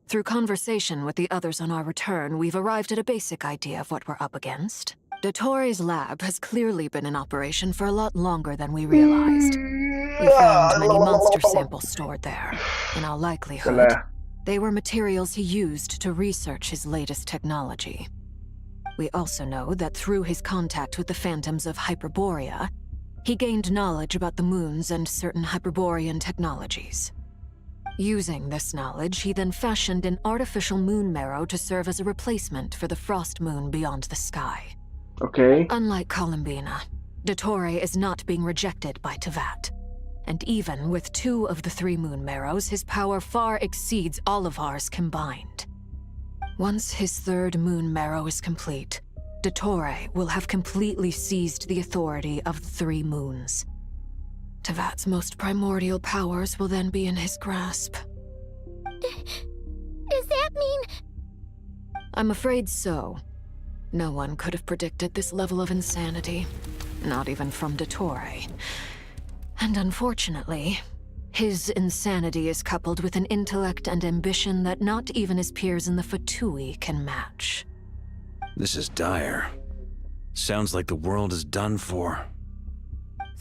[SPEAKER 7] Through conversation with the others on our return, we've arrived at a basic idea of what we're up against. Dottore lab has clearly been in operation for a lot longer than we realized. We found many monster samples stored there. In all likelihood, they were materials he used to research his latest technology. We also know that through his contact with the phantoms of Hyperborea, he gained knowledge about the moons and certain Hyperborean technologies. Using this knowledge, he then fashioned an artificial moon marrow to serve as a replacement for the frost moon beyond the sky.
[SPEAKER 1] Okay.
[SPEAKER 7] Unlike Columbina, Dottore is not being rejected by Tevat. And even with 2 of the 3 moon marrows, his power far exceeds all of ours combined. Once his 3rd moon marrow is complete, Dottore will have completely seized the authority of the 3 moons. Tevat's most primordial powers will then be in his grasp.
[SPEAKER 15] Does that mean...
[SPEAKER 7] I'm afraid so. No one could have predicted this level of insanity. Not even from Dottore. And unfortunately, his insanity is coupled with an intellect and ambition that not even his peers in the Fatui can match.
[SPEAKER 16] This is dire. Sounds like the world is done for.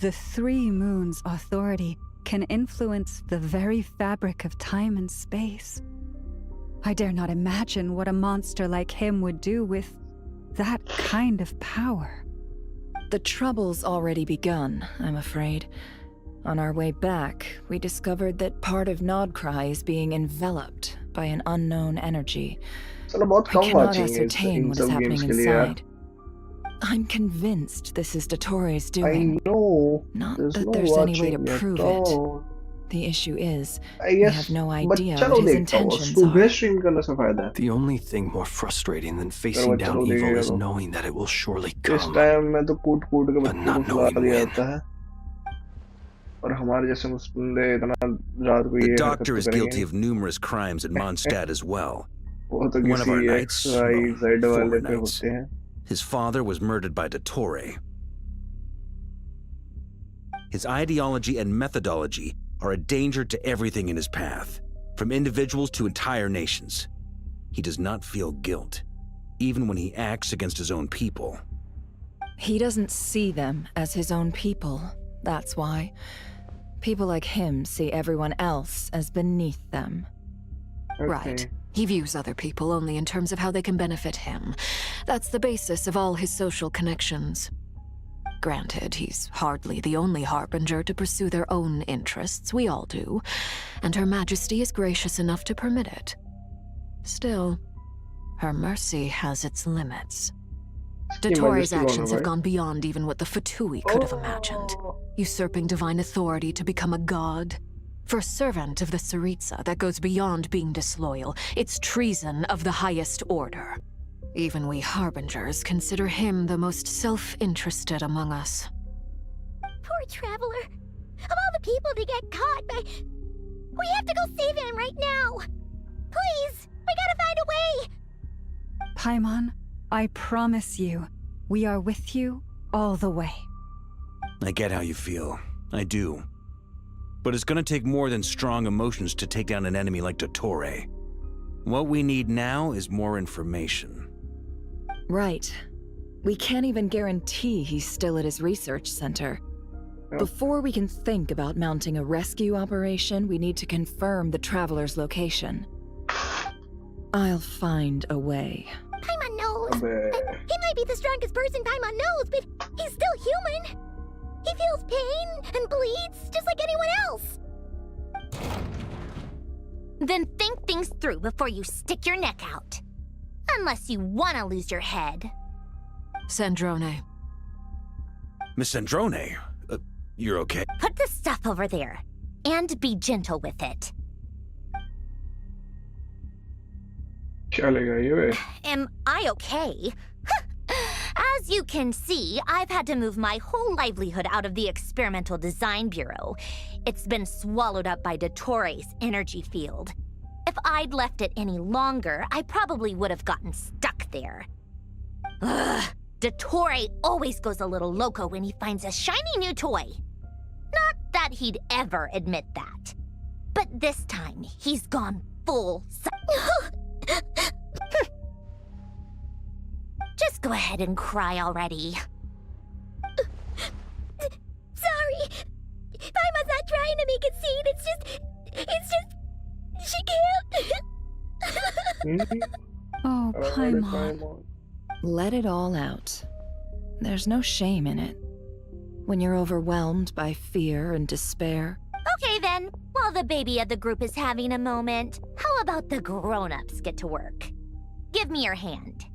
[SPEAKER 5] The Three Moons' authority can influence the very fabric of time and space. I dare not imagine what a monster like him would do with that kind of power.
[SPEAKER 7] The trouble's already begun, I'm afraid. On our way back, we discovered that part of Nodcry is being enveloped by an unknown energy. I cannot ascertain what is happening inside. I'm convinced this is Dottore's doing.
[SPEAKER 1] I know.
[SPEAKER 7] Not that there's any way to prove it. The issue is, we have no idea what his intentions are.
[SPEAKER 6] The only thing more frustrating than facing down evil is knowing that it will surely come, but not knowing when.
[SPEAKER 16] The doctor is guilty of numerous crimes in Mondstadt as well. One of our knights, former knights, his father was murdered by Dottore. His ideology and methodology are a danger to everything in his path, from individuals to entire nations. He does not feel guilt, even when he acts against his own people.
[SPEAKER 7] He doesn't see them as his own people, that's why. People like him see everyone else as beneath them.
[SPEAKER 1] Okay.
[SPEAKER 7] Right. He views other people only in terms of how they can benefit him. That's the basis of all his social connections. Granted, he's hardly the only harbinger to pursue their own interests. We all do. And Her Majesty is gracious enough to permit it. Still, her mercy has its limits. Dottore's actions have gone beyond even what the Fatui could have imagined. Usurping divine authority to become a god. For a servant of the Tsaritsa, that goes beyond being disloyal. It's treason of the highest order. Even we harbingers consider him the most self-interested among us.
[SPEAKER 15] Poor Traveler. Of all the people to get caught by... We have to go save him right now. Please, we gotta find a way.
[SPEAKER 5] Paimon, I promise you, we are with you all the way.
[SPEAKER 16] I get how you feel. I do. But it's gonna take more than strong emotions to take down an enemy like Dottore. What we need now is more information.
[SPEAKER 7] Right. We can't even guarantee he's still at his research center. Before we can think about mounting a rescue operation, we need to confirm the Traveler's location. I'll find a way.
[SPEAKER 15] Paimon knows. He might be the strongest person Paimon knows, but he's still human. He feels pain and bleeds just like anyone else. Then think things through before you stick your neck out. Unless you want to lose your head.
[SPEAKER 7] Sandrone.
[SPEAKER 16] Miss Sandrone, you're okay?
[SPEAKER 15] Put the stuff over there, and be gentle with it. Am I okay? As you can see, I've had to move my whole livelihood out of the Experimental Design Bureau. It's been swallowed up by Dottore's energy field. If I'd left it any longer, I probably would have gotten stuck there. Ugh, Dottore always goes a little loco when he finds a shiny new toy. Not that he'd ever admit that. But this time, he's gone full Just go ahead and cry already. Sorry. Paimon's not trying to make it seem. It's just... She can't.
[SPEAKER 5] Oh, Paimon.
[SPEAKER 7] Let it all out. There's no shame in it. When you're overwhelmed by fear and despair.
[SPEAKER 15] Okay then, while the baby of the group is having a moment, how about the grown-ups get to work? Give me your hand.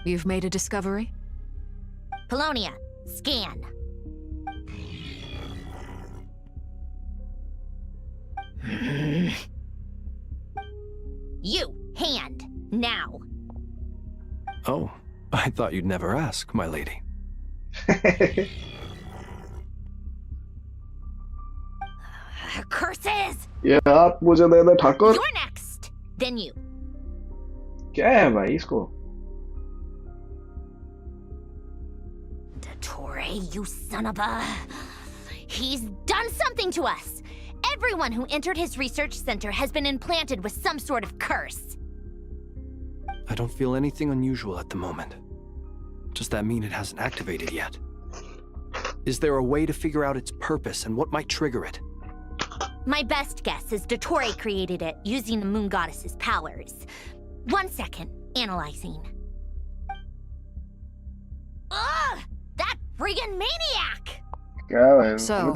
[SPEAKER 7] You've made a discovery?
[SPEAKER 15] Polonia, scan. You, hand, now.
[SPEAKER 6] Oh, I thought you'd never ask, my lady.
[SPEAKER 15] Curses!
[SPEAKER 1] ये आप मुझे दे दे Thakur.
[SPEAKER 15] You're next. Then you.
[SPEAKER 1] क्या है भाई इसको?
[SPEAKER 15] Dottore, you son of a... He's done something to us. Everyone who entered his research center has been implanted with some sort of curse.
[SPEAKER 6] I don't feel anything unusual at the moment. Does that mean it hasn't activated yet? Is there a way to figure out its purpose and what might trigger it?
[SPEAKER 15] My best guess is Dottore created it using the moon goddess's powers. 1 second, analyzing. Ugh! That friggin' maniac!
[SPEAKER 7] So,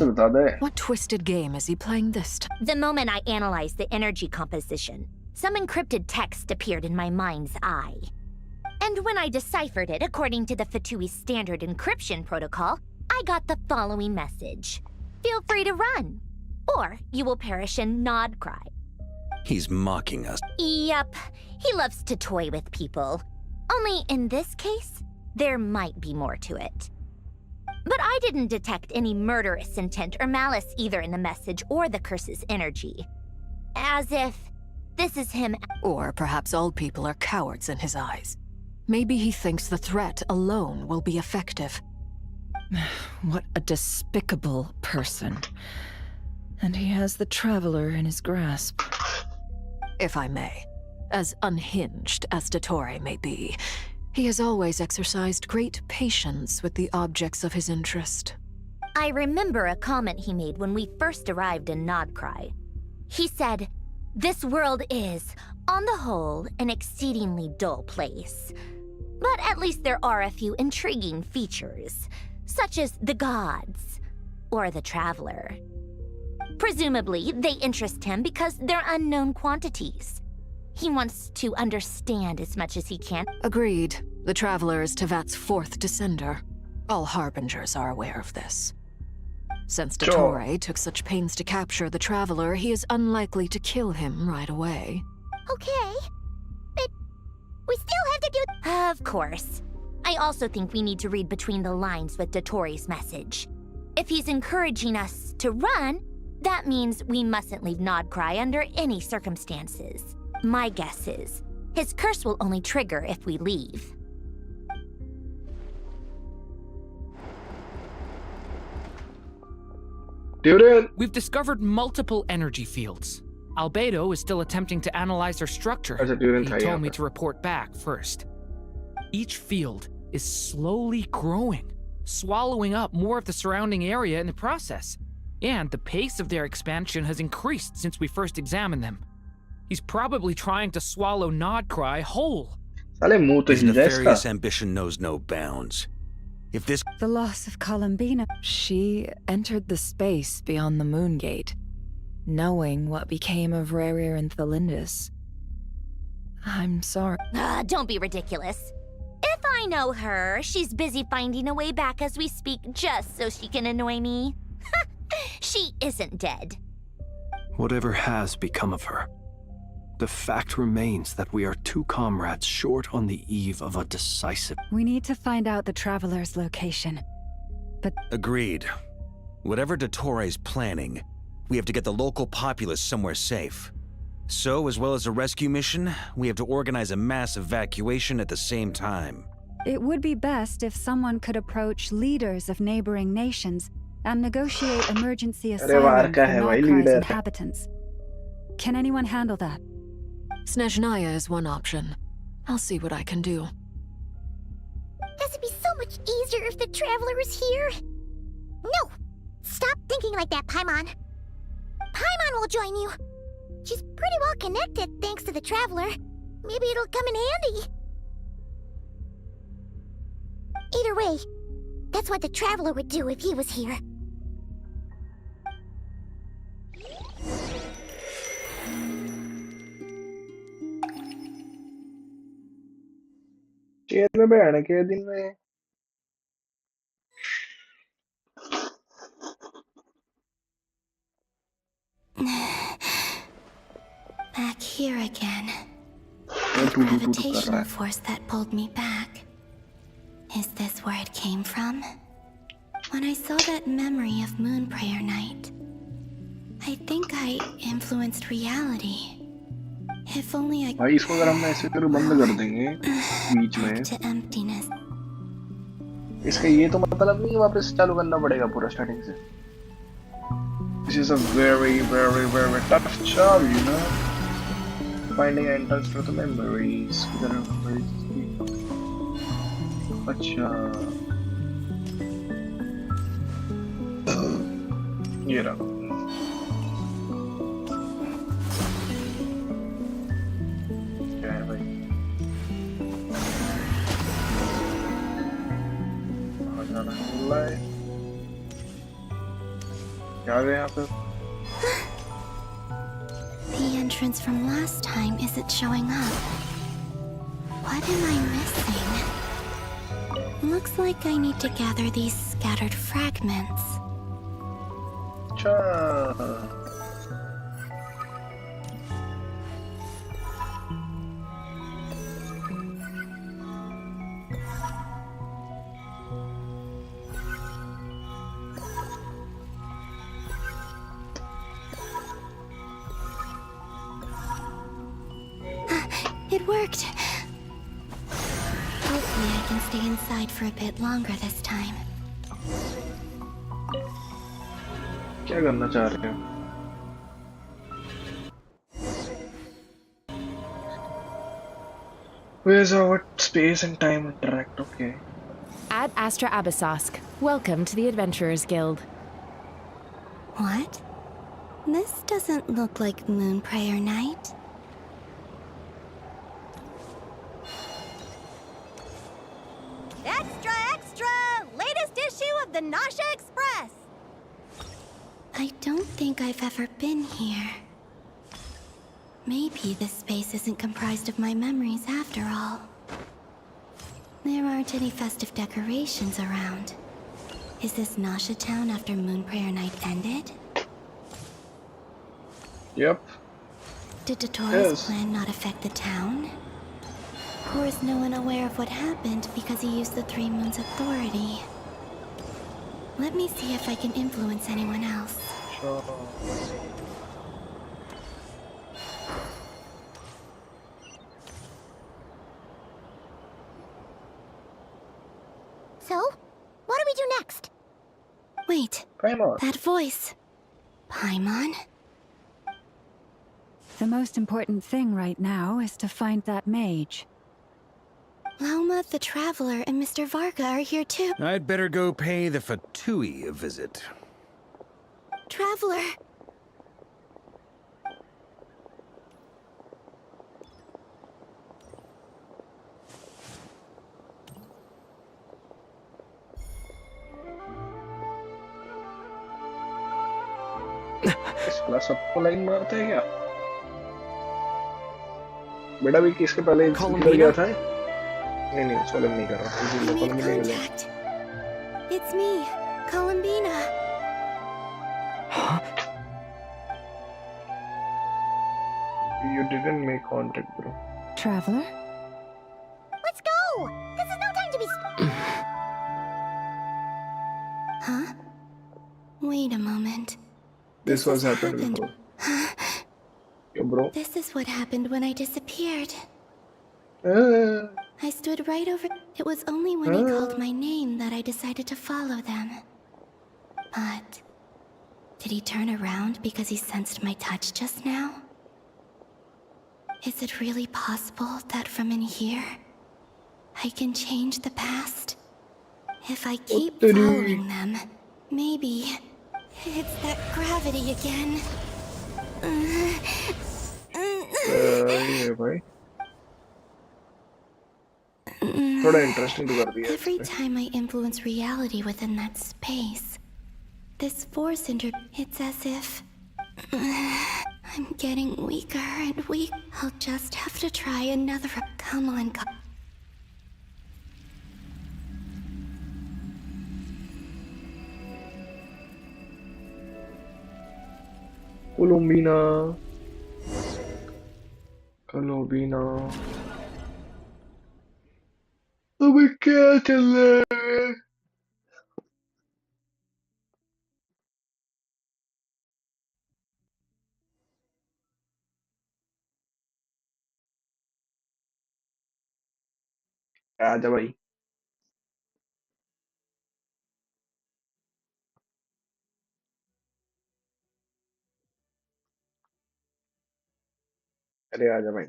[SPEAKER 7] what twisted game is he playing this time?
[SPEAKER 15] The moment I analyzed the energy composition, some encrypted text appeared in my mind's eye. And when I deciphered it according to the Fatui standard encryption protocol, I got the following message. Feel free to run, or you will perish in nod cry.
[SPEAKER 16] He's mocking us.
[SPEAKER 15] Yep, he loves to toy with people. Only in this case, there might be more to it. But I didn't detect any murderous intent or malice either in the message or the curse's energy. As if this is him.
[SPEAKER 7] Or perhaps all people are cowards in his eyes. Maybe he thinks the threat alone will be effective. What a despicable person. And he has the Traveler in his grasp. If I may, as unhinged as Dottore may be, he has always exercised great patience with the objects of his interest.
[SPEAKER 15] I remember a comment he made when we first arrived in Nodcry. He said, "This world is, on the whole, an exceedingly dull place. But at least there are a few intriguing features, such as the gods, or the Traveler. Presumably, they interest him because they're unknown quantities. He wants to understand as much as he can."
[SPEAKER 7] Agreed. The Traveler is Tevat's fourth descender. All Harbingers are aware of this. Since Dottore took such pains to capture the Traveler, he is unlikely to kill him right away.
[SPEAKER 15] Okay, but we still have to do... Of course. I also think we need to read between the lines with Dottore's message. If he's encouraging us to run, that means we mustn't leave Nodcry under any circumstances. My guess is, his curse will only trigger if we leave.
[SPEAKER 17] We've discovered multiple energy fields. Albedo is still attempting to analyze their structure. He told me to report back first. Each field is slowly growing, swallowing up more of the surrounding area in the process. And the pace of their expansion has increased since we first examined them. He's probably trying to swallow Nodcry whole.
[SPEAKER 16] His nefarious ambition knows no bounds. If this...
[SPEAKER 7] The loss of Columbina. She entered the space beyond the Moon Gate, knowing what became of Rerir and Thelindis. I'm sorry.
[SPEAKER 15] Don't be ridiculous. If I know her, she's busy finding a way back as we speak just so she can annoy me. She isn't dead.
[SPEAKER 6] Whatever has become of her, the fact remains that we are two comrades short on the eve of a decisive...
[SPEAKER 5] We need to find out the Traveler's location. But...
[SPEAKER 16] Agreed. Whatever Dottore's planning, we have to get the local populace somewhere safe. So, as well as a rescue mission, we have to organize a mass evacuation at the same time.
[SPEAKER 5] It would be best if someone could approach leaders of neighboring nations and negotiate emergency asylum for Nodcry's inhabitants. Can anyone handle that?
[SPEAKER 7] Snezhnaya is one option. I'll see what I can do.
[SPEAKER 15] This would be so much easier if the Traveler was here. No! Stop thinking like that, Paimon. Paimon will join you. She's pretty well connected thanks to the Traveler. Maybe it'll come in handy. Either way, that's what the Traveler would do if he was here.
[SPEAKER 10] Back here again. The gravitational force that pulled me back. Is this where it came from? When I saw that memory of Moon Prayer Night, I think I influenced reality. If only I
[SPEAKER 1] भाई इसको अगर हम ऐसे कर बंद कर देंगे बीच में
[SPEAKER 10] to emptiness.
[SPEAKER 1] इसका ये तो मतलब नहीं वापस चालू करना पड़ेगा पूरा स्टार्टिंग से. This is a very very very tough job, you know. Finding enters through the memories. किधर है memories? अच्छा ये रहा. क्या है भाई? कहाँ जाना है? लाइट. क्या है यहाँ पे?
[SPEAKER 10] The entrance from last time isn't showing up. What am I missing? Looks like I need to gather these scattered fragments. It worked. Hopefully I can stay inside for a bit longer this time.
[SPEAKER 1] क्या करना चाह रहे हो? Where's our space and time interact? Okay.
[SPEAKER 18] Ad Astra Abyssosk. Welcome to the Adventurers Guild.
[SPEAKER 10] What? This doesn't look like Moon Prayer Night.
[SPEAKER 15] Extra, extra! Latest issue of the Nasha Express!
[SPEAKER 10] I don't think I've ever been here. Maybe this space isn't comprised of my memories after all. There aren't any festive decorations around. Is this Nasha town after Moon Prayer Night ended?
[SPEAKER 1] Yep.
[SPEAKER 10] Did Dottoro's plan not affect the town? Or is no one aware of what happened because he used the Three Moons' authority? Let me see if I can influence anyone else.
[SPEAKER 1] Sure.
[SPEAKER 15] So, what do we do next?
[SPEAKER 10] Wait,
[SPEAKER 1] Paimon.
[SPEAKER 10] that voice. Paimon?
[SPEAKER 5] The most important thing right now is to find that mage.
[SPEAKER 10] Lauma, the Traveler, and Mr. VARKA are here too.
[SPEAKER 16] I'd better go pay the Fatui a visit.
[SPEAKER 10] Traveler!
[SPEAKER 1] इसका सबको line मारते हैं क्या? बेटा भी किसके पहले किधर गया था? नहीं उसको लाइन नहीं कर रहा.
[SPEAKER 10] I made contact. It's me, Columbina.
[SPEAKER 1] You didn't make contact, bro.
[SPEAKER 5] Traveler?
[SPEAKER 15] Let's go! This is no time to be...
[SPEAKER 10] Huh? Wait a moment.
[SPEAKER 1] This was happened before. Yo, bro.
[SPEAKER 10] This is what happened when I disappeared. I stood right over... It was only when he called my name that I decided to follow them. But... did he turn around because he sensed my touch just now? Is it really possible that from in here, I can change the past? If I keep following them, maybe... it's that gravity again.
[SPEAKER 1] ये भाई थोड़ा interesting तो कर दिया.
[SPEAKER 10] Every time I influence reality within that space, this force it's as if I'm getting weaker and weak. I'll just have to try another. Come on,
[SPEAKER 1] Columbina. अबे क्या चल रहा है? आजा भाई। अरे आजा भाई,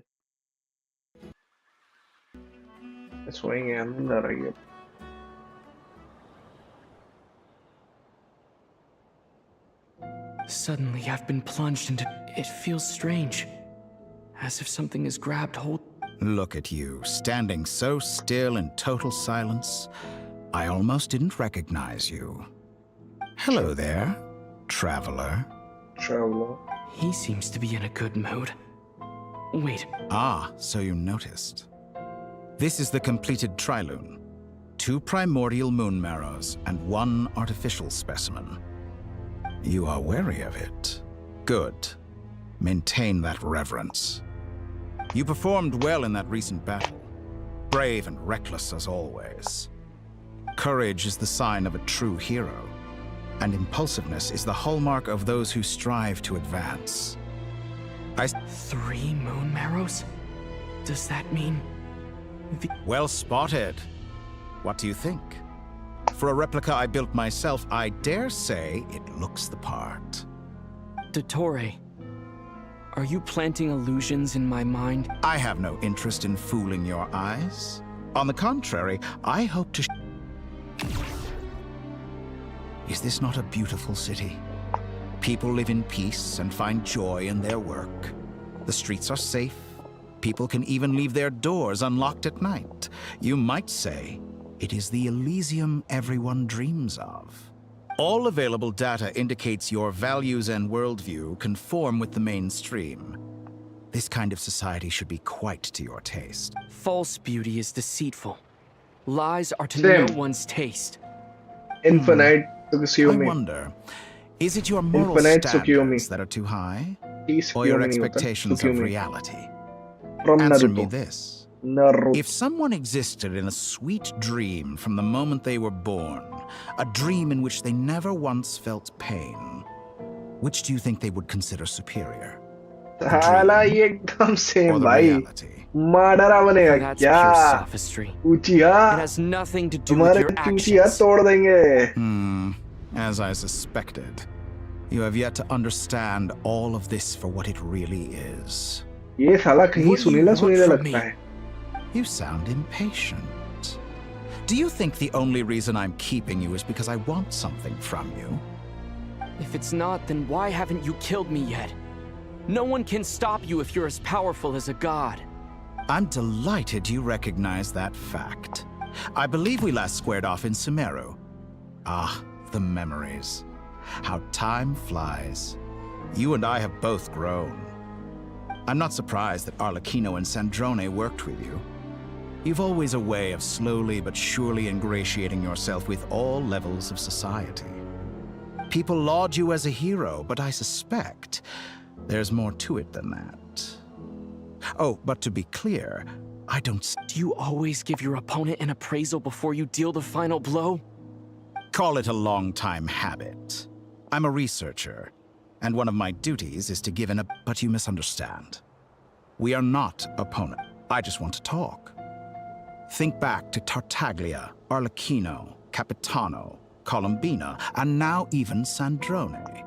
[SPEAKER 1] सोएंगे, नींद आ रही है।
[SPEAKER 8] Suddenly, I've been plunged into... It feels strange. As if something has grabbed hold...
[SPEAKER 9] Look at you, standing so still in total silence. I almost didn't recognize you. Hello there, traveler.
[SPEAKER 1] Traveler.
[SPEAKER 8] He seems to be in a good mood. Wait.
[SPEAKER 9] Ah, so you noticed. This is the completed trilune. 2 primordial moon marrows and 1 artificial specimen. You are wary of it. Good. Maintain that reverence. You performed well in that recent battle. Brave and reckless as always. Courage is the sign of a true hero, and impulsiveness is the hallmark of those who strive to advance.
[SPEAKER 8] 3 moon marrows? Does that mean...
[SPEAKER 9] Well spotted. What do you think? For a replica I built myself, I dare say it looks the part.
[SPEAKER 8] Dottore, are you planting illusions in my mind?
[SPEAKER 9] I have no interest in fooling your eyes. On the contrary, I hope to... Is this not a beautiful city? People live in peace and find joy in their work. The streets are safe. People can even leave their doors unlocked at night. You might say it is the Elysium everyone dreams of. All available data indicates your values and worldview conform with the mainstream. This kind of society should be quite to your taste.
[SPEAKER 8] False beauty is deceitful. Lies are to no one's taste.
[SPEAKER 1] Infinite
[SPEAKER 9] I
[SPEAKER 1] Tsukuyomi.
[SPEAKER 9] wonder, is it your moral
[SPEAKER 1] Infinite
[SPEAKER 9] standards that are too high? Or your expectations of reality?
[SPEAKER 1] From
[SPEAKER 9] Answer
[SPEAKER 1] Naruto.
[SPEAKER 9] me this.
[SPEAKER 1] Naruto.
[SPEAKER 9] If someone existed in a sweet dream from the moment they were born, a dream in which they never once felt pain, which do you think they would consider superior?
[SPEAKER 1] साला ये एकदम same भाई, माडरा बनेगा
[SPEAKER 8] That's
[SPEAKER 1] क्या?
[SPEAKER 8] pure sophistry.
[SPEAKER 1] ऊँचिया,
[SPEAKER 8] It has nothing to do with
[SPEAKER 1] तुम्हारे
[SPEAKER 8] your
[SPEAKER 1] ऊँचिया
[SPEAKER 8] actions.
[SPEAKER 1] तोड़ देंगे.
[SPEAKER 9] As I suspected. You have yet to understand all of this for what it really is.
[SPEAKER 1] ये साला कहीं सुनीला सुनीला लगता है.
[SPEAKER 9] You sound impatient. Do you think the only reason I'm keeping you is because I want something from you?
[SPEAKER 8] If it's not, then why haven't you killed me yet? No one can stop you if you're as powerful as a god.
[SPEAKER 9] I'm delighted you recognize that fact. I believe we last squared off in Sumeru. Ah, the memories. How time flies. You and I have both grown. I'm not surprised that Arlecchino and Sandrone worked with you. You've always a way of slowly but surely ingratiating yourself with all levels of society. People laud you as a hero, but I suspect there's more to it than that. Oh, but to be clear, I don't...
[SPEAKER 8] Do you always give your opponent an appraisal before you deal the final blow?
[SPEAKER 9] Call it a long-time habit. I'm a researcher, and one of my duties is to give but you misunderstand. We are not opponents. I just want to talk. Think back to Tartaglia, Arlecchino, Capitano, Colombina, and now even Sandrone.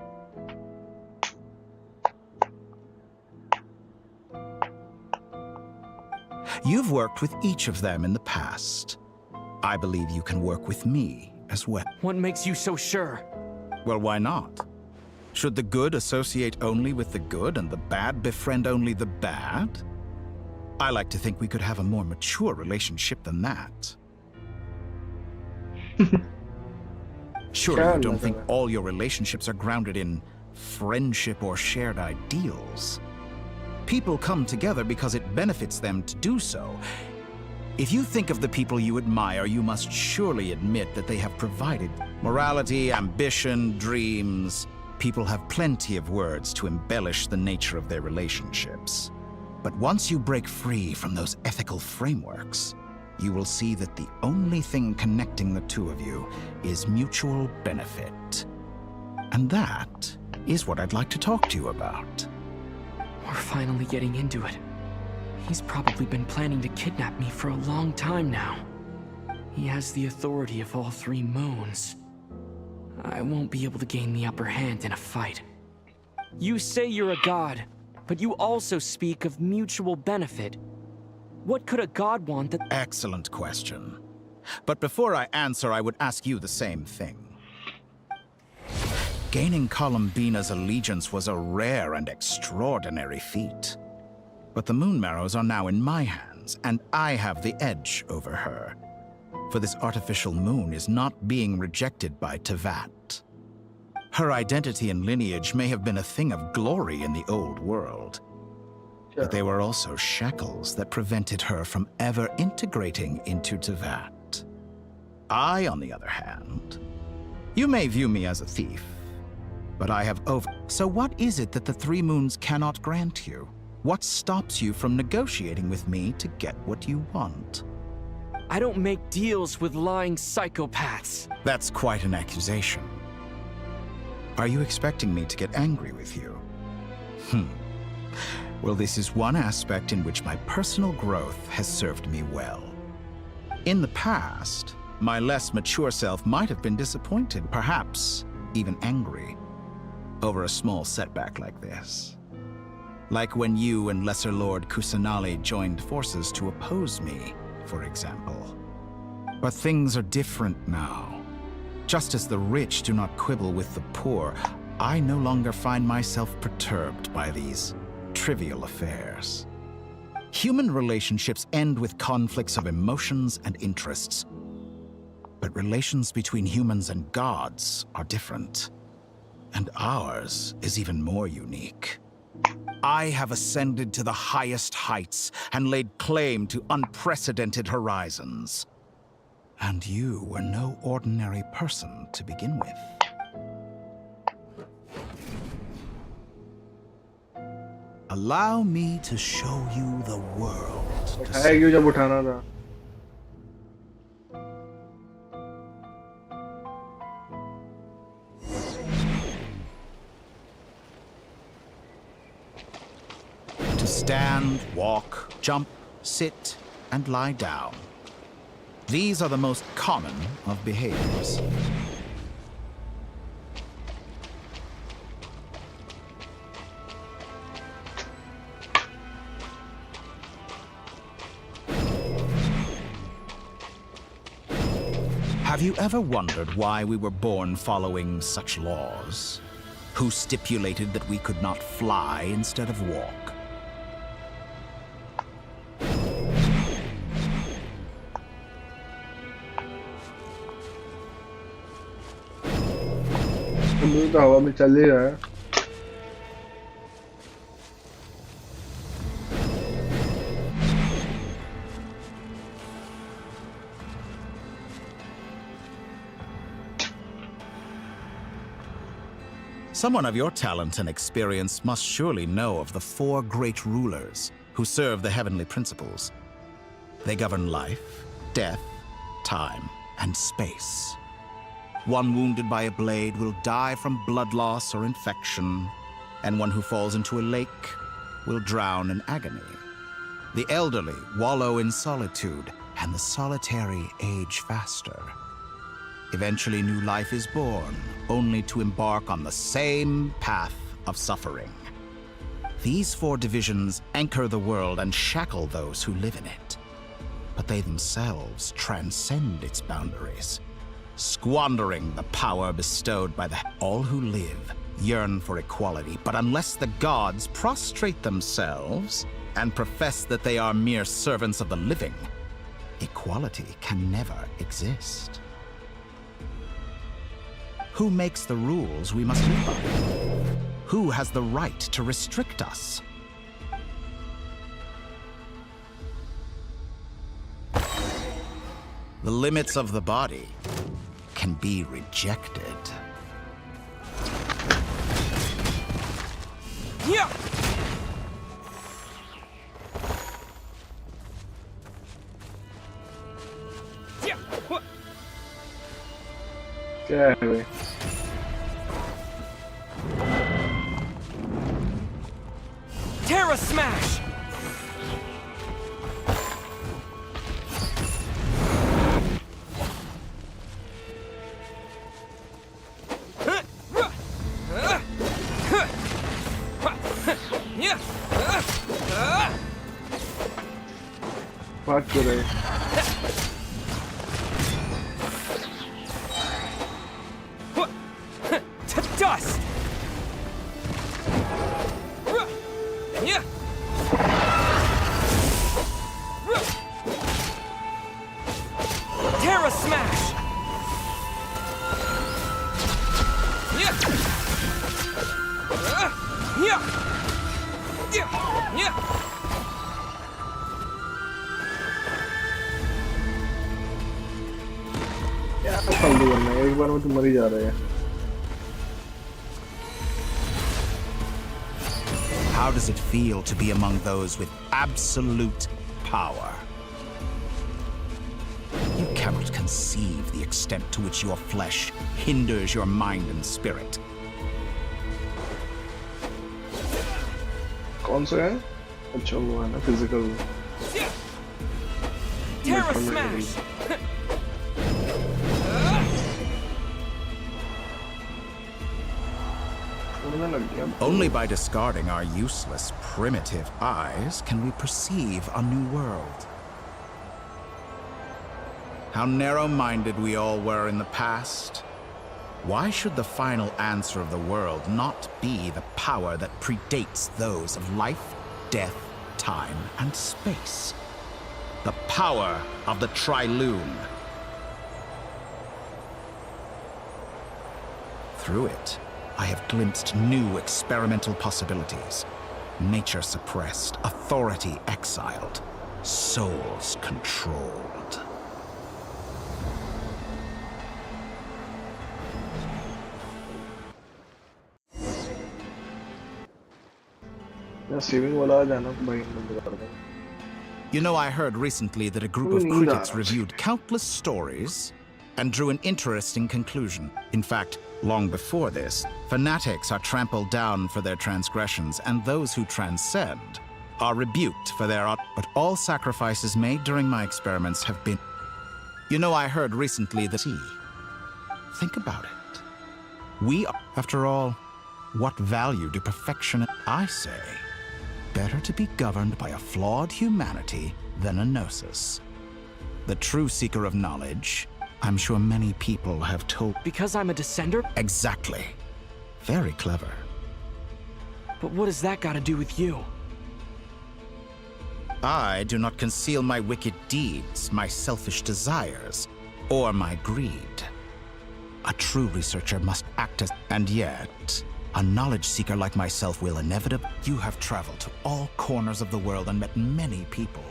[SPEAKER 9] You've worked with each of them in the past. I believe you can work with me as well.
[SPEAKER 8] What makes you so sure?
[SPEAKER 9] Well, why not? Should the good associate only with the good and the bad befriend only the bad? I like to think we could have a more mature relationship than that. Surely you don't think all your relationships are grounded in friendship or shared ideals. People come together because it benefits them to do so. If you think of the people you admire, you must surely admit that they have provided morality, ambition, dreams. People have plenty of words to embellish the nature of their relationships. But once you break free from those ethical frameworks, you will see that the only thing connecting the two of you is mutual benefit. And that is what I'd like to talk to you about.
[SPEAKER 8] We're finally getting into it. He's probably been planning to kidnap me for a long time now. He has the authority of all 3 moons. I won't be able to gain the upper hand in a fight. You say you're a god, but you also speak of mutual benefit. What could a god want that—
[SPEAKER 9] Excellent question. But before I answer, I would ask you the same thing. Gaining Columbina's allegiance was a rare and extraordinary feat. But the Moon Marrows are now in my hands, and I have the edge over her. For this artificial moon is not being rejected by Tevat. Her identity and lineage may have been a thing of glory in the old world, but they were also shackles that prevented her from ever integrating into Tevat. I, on the other hand, you may view me as a thief, but I have over— So what is it that the 3 moons cannot grant you? What stops you from negotiating with me to get what you want?
[SPEAKER 8] I don't make deals with lying psychopaths.
[SPEAKER 9] That's quite an accusation. Are you expecting me to get angry with you? Well, this is one aspect in which my personal growth has served me well. In the past, my less mature self might have been disappointed, perhaps even angry, over a small setback like this. Like when you and Lesser Lord Kusanali joined forces to oppose me, for example. But things are different now. Just as the rich do not quibble with the poor, I no longer find myself perturbed by these trivial affairs. Human relationships end with conflicts of emotions and interests. But relations between humans and gods are different. And ours is even more unique. I have ascended to the highest heights and laid claim to unprecedented horizons. And you were no ordinary person to begin with. Allow me to show you the world.
[SPEAKER 1] उठाया जब उठाना था.
[SPEAKER 9] To stand, walk, jump, sit, and lie down. These are the most common of behaviors. Have you ever wondered why we were born following such laws? Who stipulated that we could not fly instead of walk?
[SPEAKER 1] तो हवा में चल ही रहा है.
[SPEAKER 9] Someone of your talent and experience must surely know of the 4 great rulers who serve the heavenly principles. They govern life, death, time, and space. One wounded by a blade will die from blood loss or infection, and one who falls into a lake will drown in agony. The elderly wallow in solitude, and the solitary age faster. Eventually, new life is born, only to embark on the same path of suffering. These 4 divisions anchor the world and shackle those who live in it. But they themselves transcend its boundaries, squandering the power bestowed by all who live yearn for equality, but unless the gods prostrate themselves and profess that they are mere servants of the living, equality can never exist. Who makes the rules we must live by? Who has the right to restrict us? The limits of the body can be rejected.
[SPEAKER 8] Yeah. Yeah. What?
[SPEAKER 1] क्या है भाई?
[SPEAKER 8] Terra Smash!
[SPEAKER 1] भाग क्यों रहे?
[SPEAKER 8] To dust! Terra Smash!
[SPEAKER 1] क्या फालतू करना है? एक बार में तो मर ही जा रहे हैं।
[SPEAKER 9] How does it feel to be among those with absolute power? You cannot conceive the extent to which your flesh hinders your mind and spirit.
[SPEAKER 1] कौन सा है? अच्छा वो है ना physical.
[SPEAKER 8] Terra Smash!
[SPEAKER 9] Only by discarding our useless, primitive eyes can we perceive a new world. How narrow-minded we all were in the past. Why should the final answer of the world not be the power that predates those of life, death, time, and space? The power of the Trilune. Through it, I have glimpsed new experimental possibilities. Nature suppressed, authority exiled, souls controlled. You know, I heard recently that a group of critics reviewed countless stories and drew an interesting conclusion. In fact, long before this, fanatics are trampled down for their transgressions, and those who transcend are rebuked for their but all sacrifices made during my experiments have been... You know, I heard recently that... Think about it. We are... After all, what value do perfection... I say, better to be governed by a flawed humanity than a gnosis. The true seeker of knowledge... I'm sure many people have told...
[SPEAKER 8] Because I'm a descender?
[SPEAKER 9] Exactly. Very clever.
[SPEAKER 8] But what does that got to do with you?
[SPEAKER 9] I do not conceal my wicked deeds, my selfish desires, or my greed. A true researcher must act as... And yet, a knowledge seeker like myself will inevitably... You have traveled to all corners of the world and met many people.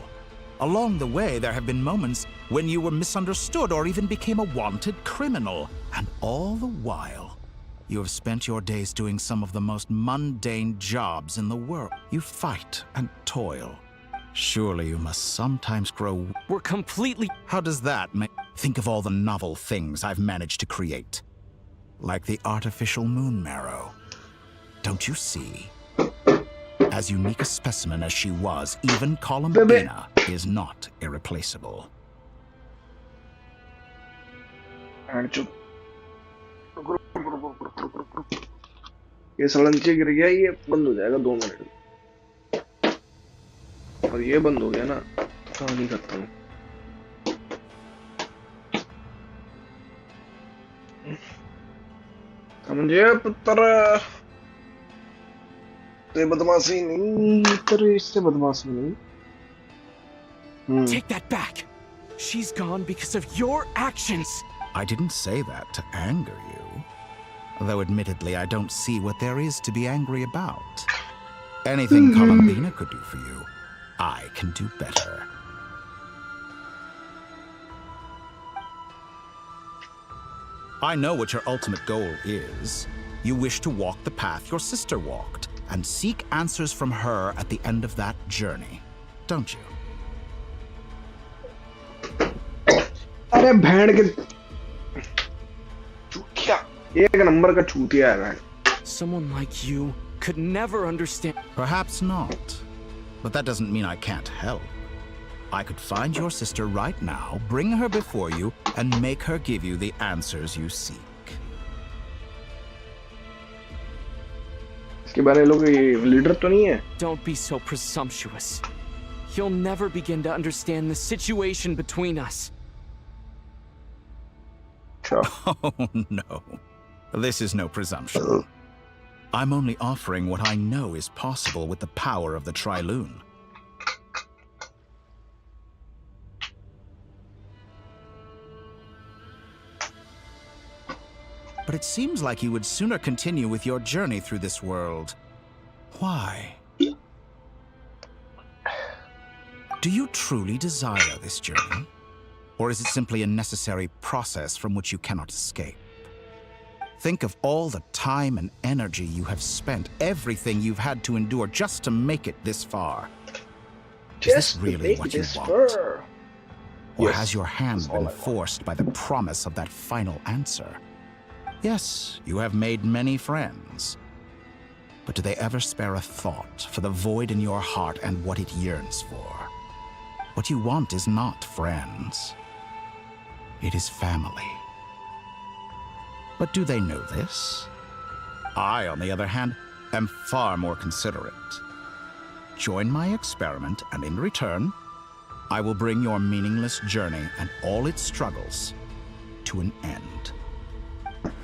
[SPEAKER 9] Along the way, there have been moments when you were misunderstood or even became a wanted criminal. And all the while, you have spent your days doing some of the most mundane jobs in the world. You fight and toil. Surely you must sometimes grow...
[SPEAKER 8] We're completely...
[SPEAKER 9] How does that make... Think of all the novel things I've managed to create. Like the artificial moon marrow. Don't you see? As unique a specimen as she was, even Columbina is not irreplaceable.
[SPEAKER 1] ये सड़ंचे गिर गया, ये बंद हो जाएगा 2 minute में। और ये बंद हो गया ना, कहानी खत्म। समझे पुत्र? बदमाशी नहीं, तेरे इससे बदमाशी नहीं।
[SPEAKER 8] Take that back. She's gone because of your actions.
[SPEAKER 9] I didn't say that to anger you. Though admittedly, I don't see what there is to be angry about. Anything Columbina could do for you, I can do better. I know what your ultimate goal is. You wish to walk the path your sister walked, and seek answers from her at the end of that journey, don't you?
[SPEAKER 1] अरे भेड़ के चूतिया, एक number का चूतिया है भाई।
[SPEAKER 8] Someone like you could never understand.
[SPEAKER 9] Perhaps not, but that doesn't mean I can't help. I could find your sister right now, bring her before you, and make her give you the answers you seek.
[SPEAKER 1] इसके बारे में लोग ये leader तो नहीं है?
[SPEAKER 8] Don't be so presumptuous. You'll never begin to understand the situation between us.
[SPEAKER 9] Oh, no. This is no presumption. I'm only offering what I know is possible with the power of the Triloon. But it seems like you would sooner continue with your journey through this world. Why? Do you truly desire this journey? Or is it simply a necessary process from which you cannot escape? Think of all the time and energy you have spent, everything you've had to endure just to make it this far. Is this really what you want? Or has your hand been forced by the promise of that final answer? Yes, you have made many friends. But do they ever spare a thought for the void in your heart and what it yearns for? What you want is not friends. It is family. But do they know this? I, on the other hand, am far more considerate. Join my experiment, and in return, I will bring your meaningless journey and all its struggles to an end.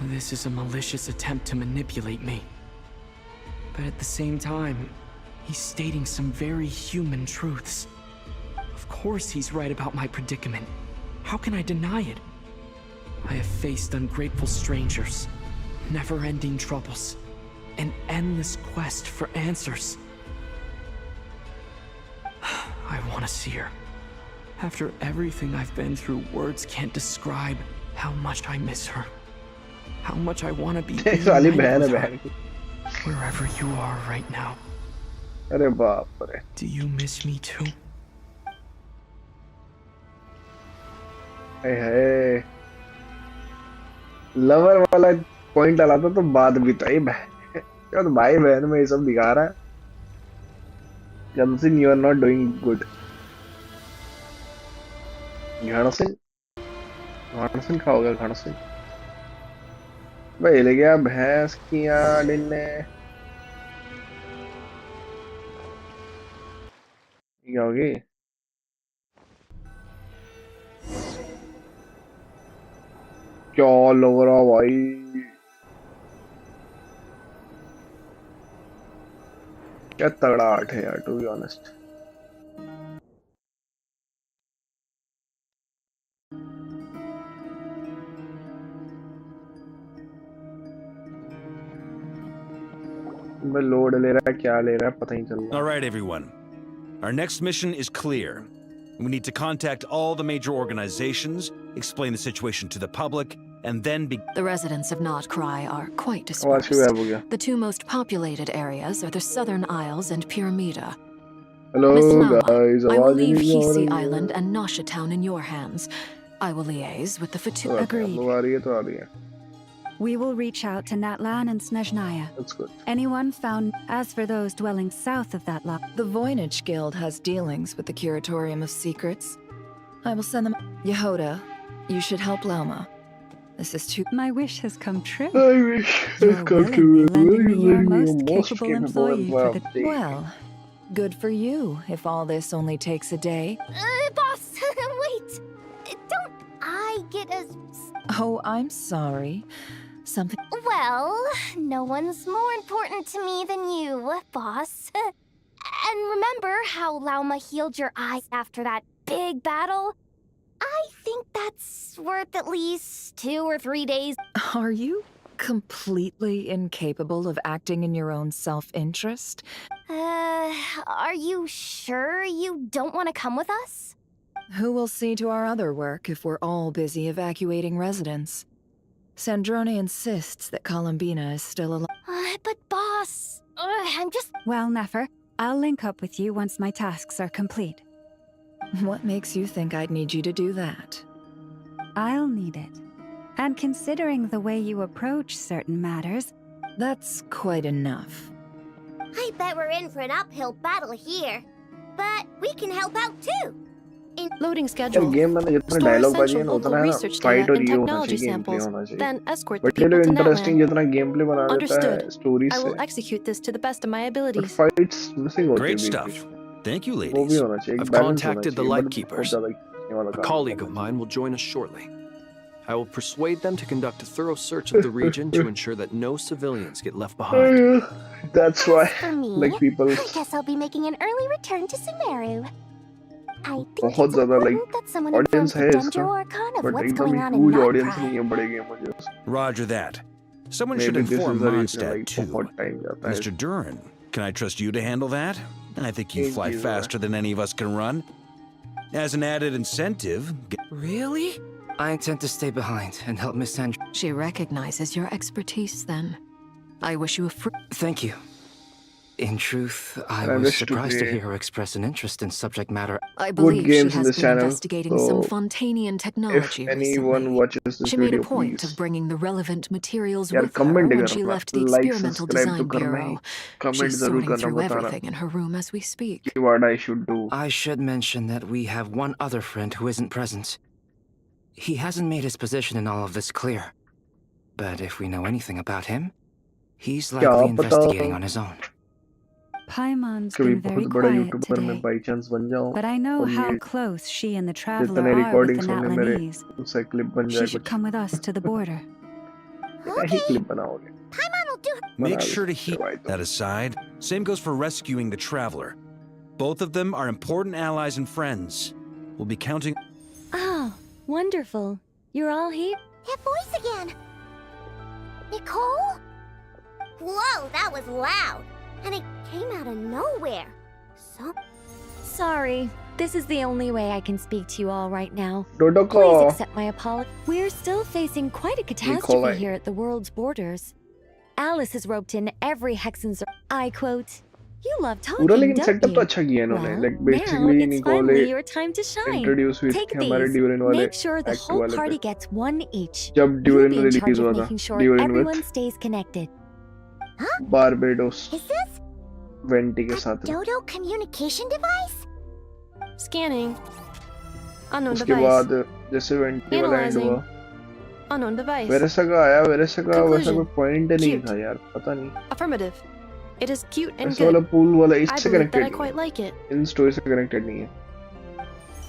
[SPEAKER 8] This is a malicious attempt to manipulate me. But at the same time, he's stating some very human truths. Of course he's right about my predicament. How can I deny it? I have faced ungrateful strangers, never-ending troubles, an endless quest for answers. I want to see her. After everything I've been through, words can't describe how much I miss her. How much I want to be reunited with her. Wherever you are right now. Do you miss me too?
[SPEAKER 1] Hey. Lover वाला point डाला था तो बात भी तो तो भाई बहन में ये सब दिखा रहा है. Jansin, you are not doing good. घाणसिन का होगा घाणसिन. भाई ले गया भैंस की आड़ने. क्या होगी? क्या लग रहा भाई? क्या तगड़ा आर्ट है यार, टू बी ऑनेस्ट. मैं लोड ले रहा है, क्या ले रहा है पता नहीं चल रहा.
[SPEAKER 16] All right, everyone. Our next mission is clear. We need to contact all the major organizations, explain the situation to the public, and then be—
[SPEAKER 7] The residents of Not Cry are quite dispersed. The two most populated areas are the Southern Isles and Pyramida.
[SPEAKER 1] Hello guys,
[SPEAKER 7] I will leave Hisi Island and Nasha Town in your hands. I will liaise with the Fatu.
[SPEAKER 5] Agreed. We will reach out to Natlan and Snezhnaya.
[SPEAKER 1] That's good.
[SPEAKER 5] Anyone found. As for those dwelling south of that lock,
[SPEAKER 7] The Voynich Guild has dealings with the Curatorium of Secrets. I will send them. Yehoda, you should help Lauma. This is too.
[SPEAKER 5] My wish has come true.
[SPEAKER 1] I wish has come true.
[SPEAKER 5] Your most capable employee for the.
[SPEAKER 7] Well, good for you if all this only takes a day.
[SPEAKER 15] Boss, wait! Don't I get a...
[SPEAKER 7] Oh, I'm sorry. Something.
[SPEAKER 15] Well, no one's more important to me than you, boss. And remember how Lauma healed your eyes after that big battle? I think that's worth at least 2 or 3 days.
[SPEAKER 7] Are you completely incapable of acting in your own self-interest?
[SPEAKER 15] Are you sure you don't want to come with us?
[SPEAKER 7] Who will see to our other work if we're all busy evacuating residents? Sandrone insists that Columbina is still alive.
[SPEAKER 15] But boss, I'm just...
[SPEAKER 5] Well, Nefer, I'll link up with you once my tasks are complete.
[SPEAKER 7] What makes you think I'd need you to do that?
[SPEAKER 5] I'll need it. And considering the way you approach certain matters...
[SPEAKER 7] That's quite enough.
[SPEAKER 15] I bet we're in for an uphill battle here. But we can help out too.
[SPEAKER 19] Loading
[SPEAKER 1] यार
[SPEAKER 19] schedule.
[SPEAKER 1] Game में जितना
[SPEAKER 19] Store
[SPEAKER 1] dialogue बाजी
[SPEAKER 19] essential
[SPEAKER 1] है ना
[SPEAKER 19] local
[SPEAKER 1] उतना है ना
[SPEAKER 19] research
[SPEAKER 1] fight
[SPEAKER 19] data
[SPEAKER 1] और
[SPEAKER 19] and
[SPEAKER 1] ये होना
[SPEAKER 19] technology
[SPEAKER 1] चाहिए, गेम प्ले
[SPEAKER 19] samples.
[SPEAKER 1] होना चाहिए।
[SPEAKER 19] Then escort the
[SPEAKER 1] बट ये
[SPEAKER 19] people
[SPEAKER 1] लोग
[SPEAKER 19] to
[SPEAKER 1] इंटरेस्टिंग
[SPEAKER 19] Netland.
[SPEAKER 1] जितना गेम प्ले बना देता है
[SPEAKER 19] Understood.
[SPEAKER 1] स्टोरी
[SPEAKER 19] I
[SPEAKER 1] से,
[SPEAKER 19] will execute this to the best of my
[SPEAKER 1] but
[SPEAKER 19] abilities.
[SPEAKER 1] Fights missing होती है
[SPEAKER 16] Great
[SPEAKER 1] बीच
[SPEAKER 16] stuff.
[SPEAKER 1] बीच में।
[SPEAKER 16] Thank you,
[SPEAKER 1] वो भी
[SPEAKER 16] ladies.
[SPEAKER 1] होना चाहिए, एक
[SPEAKER 6] I've
[SPEAKER 1] बैलेंस होना
[SPEAKER 6] contacted the
[SPEAKER 1] चाहिए, बट बहुत
[SPEAKER 6] Lightkeepers.
[SPEAKER 1] ज्यादा खींचने वाला
[SPEAKER 6] A
[SPEAKER 1] काम
[SPEAKER 6] colleague of mine will join us shortly. I will persuade them to conduct a thorough search of the region to ensure that no civilians get left behind.
[SPEAKER 1] That's why,
[SPEAKER 15] For me,
[SPEAKER 1] like people,
[SPEAKER 15] I guess I'll be making an early return to Sumeru. I think
[SPEAKER 1] बहुत
[SPEAKER 15] it's
[SPEAKER 1] ज्यादा
[SPEAKER 15] important
[SPEAKER 1] like
[SPEAKER 15] that someone informs
[SPEAKER 1] audience
[SPEAKER 15] the
[SPEAKER 1] है
[SPEAKER 15] Dungeon
[SPEAKER 1] इसका,
[SPEAKER 15] Archon of
[SPEAKER 1] but
[SPEAKER 15] what's
[SPEAKER 1] एकदम
[SPEAKER 15] going on in
[SPEAKER 1] huge audience
[SPEAKER 15] Notcry.
[SPEAKER 1] नहीं है बड़े game में।
[SPEAKER 16] Roger that. Someone should
[SPEAKER 1] Maybe this
[SPEAKER 16] inform
[SPEAKER 1] is the reason
[SPEAKER 16] Mondstadt
[SPEAKER 1] like
[SPEAKER 16] too.
[SPEAKER 1] बहुत time जाता है।
[SPEAKER 16] Mr. Duran, can I trust you to handle that? I think you
[SPEAKER 1] एक
[SPEAKER 16] fly
[SPEAKER 1] चीज़ है।
[SPEAKER 16] faster than any of us can run. As an added incentive,
[SPEAKER 8] Really? I intend to stay behind and help Miss Sandra.
[SPEAKER 5] She recognizes your expertise then. I wish you a
[SPEAKER 8] Thank you. In truth, I
[SPEAKER 1] And I
[SPEAKER 8] was
[SPEAKER 1] wish to
[SPEAKER 8] surprised to
[SPEAKER 1] create
[SPEAKER 8] hear her express an interest in subject matter.
[SPEAKER 5] I
[SPEAKER 1] good
[SPEAKER 5] believe she
[SPEAKER 1] games in
[SPEAKER 5] has
[SPEAKER 1] this
[SPEAKER 5] been
[SPEAKER 1] channel.
[SPEAKER 5] investigating
[SPEAKER 1] So
[SPEAKER 5] some Fontanian
[SPEAKER 1] if
[SPEAKER 5] technology
[SPEAKER 1] anyone
[SPEAKER 5] recently.
[SPEAKER 1] watches this
[SPEAKER 5] She made a
[SPEAKER 1] video,
[SPEAKER 5] point
[SPEAKER 1] please,
[SPEAKER 5] of bringing the relevant materials
[SPEAKER 1] यार
[SPEAKER 5] with her
[SPEAKER 1] comment
[SPEAKER 5] when she
[SPEAKER 1] करना,
[SPEAKER 5] left the
[SPEAKER 1] like
[SPEAKER 5] Experimental
[SPEAKER 1] subscribe तो
[SPEAKER 5] Design
[SPEAKER 1] करना ही,
[SPEAKER 5] Bureau.
[SPEAKER 1] Comment
[SPEAKER 5] She's
[SPEAKER 1] जरूर
[SPEAKER 5] sorting
[SPEAKER 1] करना,
[SPEAKER 5] through
[SPEAKER 1] बताना
[SPEAKER 5] everything in her room as we speak.
[SPEAKER 1] कि what I should do.
[SPEAKER 8] I should mention that we have one other friend who isn't present. He hasn't made his position in all of this clear. But if we know anything about him, he's
[SPEAKER 1] क्या
[SPEAKER 8] likely
[SPEAKER 1] पता
[SPEAKER 8] investigating on his own.
[SPEAKER 5] Paimon's
[SPEAKER 1] कभी
[SPEAKER 5] been very
[SPEAKER 1] बहुत बड़ा
[SPEAKER 5] quiet
[SPEAKER 1] YouTuber में
[SPEAKER 5] today,
[SPEAKER 1] by chance बन जाऊं
[SPEAKER 5] but I know
[SPEAKER 1] और
[SPEAKER 5] how
[SPEAKER 1] ये
[SPEAKER 5] close she and the traveler
[SPEAKER 1] जितने
[SPEAKER 5] are with the
[SPEAKER 1] रिकॉर्डिंग्स होंगे मेरे
[SPEAKER 5] Natlanese.
[SPEAKER 1] उनसे क्लिप बन
[SPEAKER 5] She
[SPEAKER 1] जाए
[SPEAKER 5] should
[SPEAKER 1] कुछ,
[SPEAKER 5] come with us to the border.
[SPEAKER 1] क्या ही क्लिप बनाओगे?
[SPEAKER 16] make
[SPEAKER 1] बना
[SPEAKER 16] sure to
[SPEAKER 1] दो,
[SPEAKER 16] heat
[SPEAKER 1] भाई तो।
[SPEAKER 16] that aside. Same goes for rescuing the traveler. Both of them are important allies and friends. We'll be counting.
[SPEAKER 15] Oh, wonderful. You're all here? That voice again! Nicole? Whoa, that was loud! And it came out of nowhere. So... Sorry. This is the only way I can speak to you all right now.
[SPEAKER 1] Dodoko.
[SPEAKER 15] Please accept my apology. We're still facing quite a catastrophe
[SPEAKER 1] Nicole.
[SPEAKER 15] here at the world's borders. Alice has roped in every Hexen's... I quote... You love talking,
[SPEAKER 1] पूरा लेकिन
[SPEAKER 15] don't
[SPEAKER 1] setup
[SPEAKER 15] you?
[SPEAKER 1] तो अच्छा किया इन्होंने,
[SPEAKER 15] Well,
[SPEAKER 1] like
[SPEAKER 15] now
[SPEAKER 1] basically
[SPEAKER 15] it's
[SPEAKER 1] निकोले
[SPEAKER 15] finally your time to shine.
[SPEAKER 1] Introduce हुई
[SPEAKER 15] Take
[SPEAKER 1] थी हमारे
[SPEAKER 15] these.
[SPEAKER 1] ड्यूरिन वाले
[SPEAKER 15] Make sure the
[SPEAKER 1] act
[SPEAKER 15] whole
[SPEAKER 1] वाले
[SPEAKER 15] party
[SPEAKER 1] पे,
[SPEAKER 15] gets one each.
[SPEAKER 1] जब
[SPEAKER 15] You'll
[SPEAKER 1] Durin
[SPEAKER 15] be in charge
[SPEAKER 1] release
[SPEAKER 15] of
[SPEAKER 1] हुआ था,
[SPEAKER 15] making sure
[SPEAKER 1] ड्यूरिन
[SPEAKER 15] everyone
[SPEAKER 1] विद
[SPEAKER 15] stays connected.
[SPEAKER 1] Barbados
[SPEAKER 15] Is this
[SPEAKER 1] Venti के साथ में।
[SPEAKER 15] Dodo communication device?
[SPEAKER 19] Scanning. Unknown
[SPEAKER 1] उसके
[SPEAKER 19] device.
[SPEAKER 1] बाद जैसे वेंटी वाला एंड
[SPEAKER 19] Analyzing.
[SPEAKER 1] हुआ,
[SPEAKER 19] Unknown device.
[SPEAKER 1] वेरेसा का आया, वेरेसा का वैसा
[SPEAKER 19] Conclusion.
[SPEAKER 1] कोई पॉइंट नहीं
[SPEAKER 19] Cute.
[SPEAKER 1] था यार, पता नहीं।
[SPEAKER 19] Affirmative. It is cute and
[SPEAKER 1] वैसा वाला
[SPEAKER 19] good.
[SPEAKER 1] पूल वाला
[SPEAKER 19] I
[SPEAKER 1] इससे
[SPEAKER 19] believe that I
[SPEAKER 1] connected
[SPEAKER 19] quite
[SPEAKER 1] नहीं
[SPEAKER 19] like it.
[SPEAKER 1] है, इन स्टोरी से कनेक्टेड नहीं है।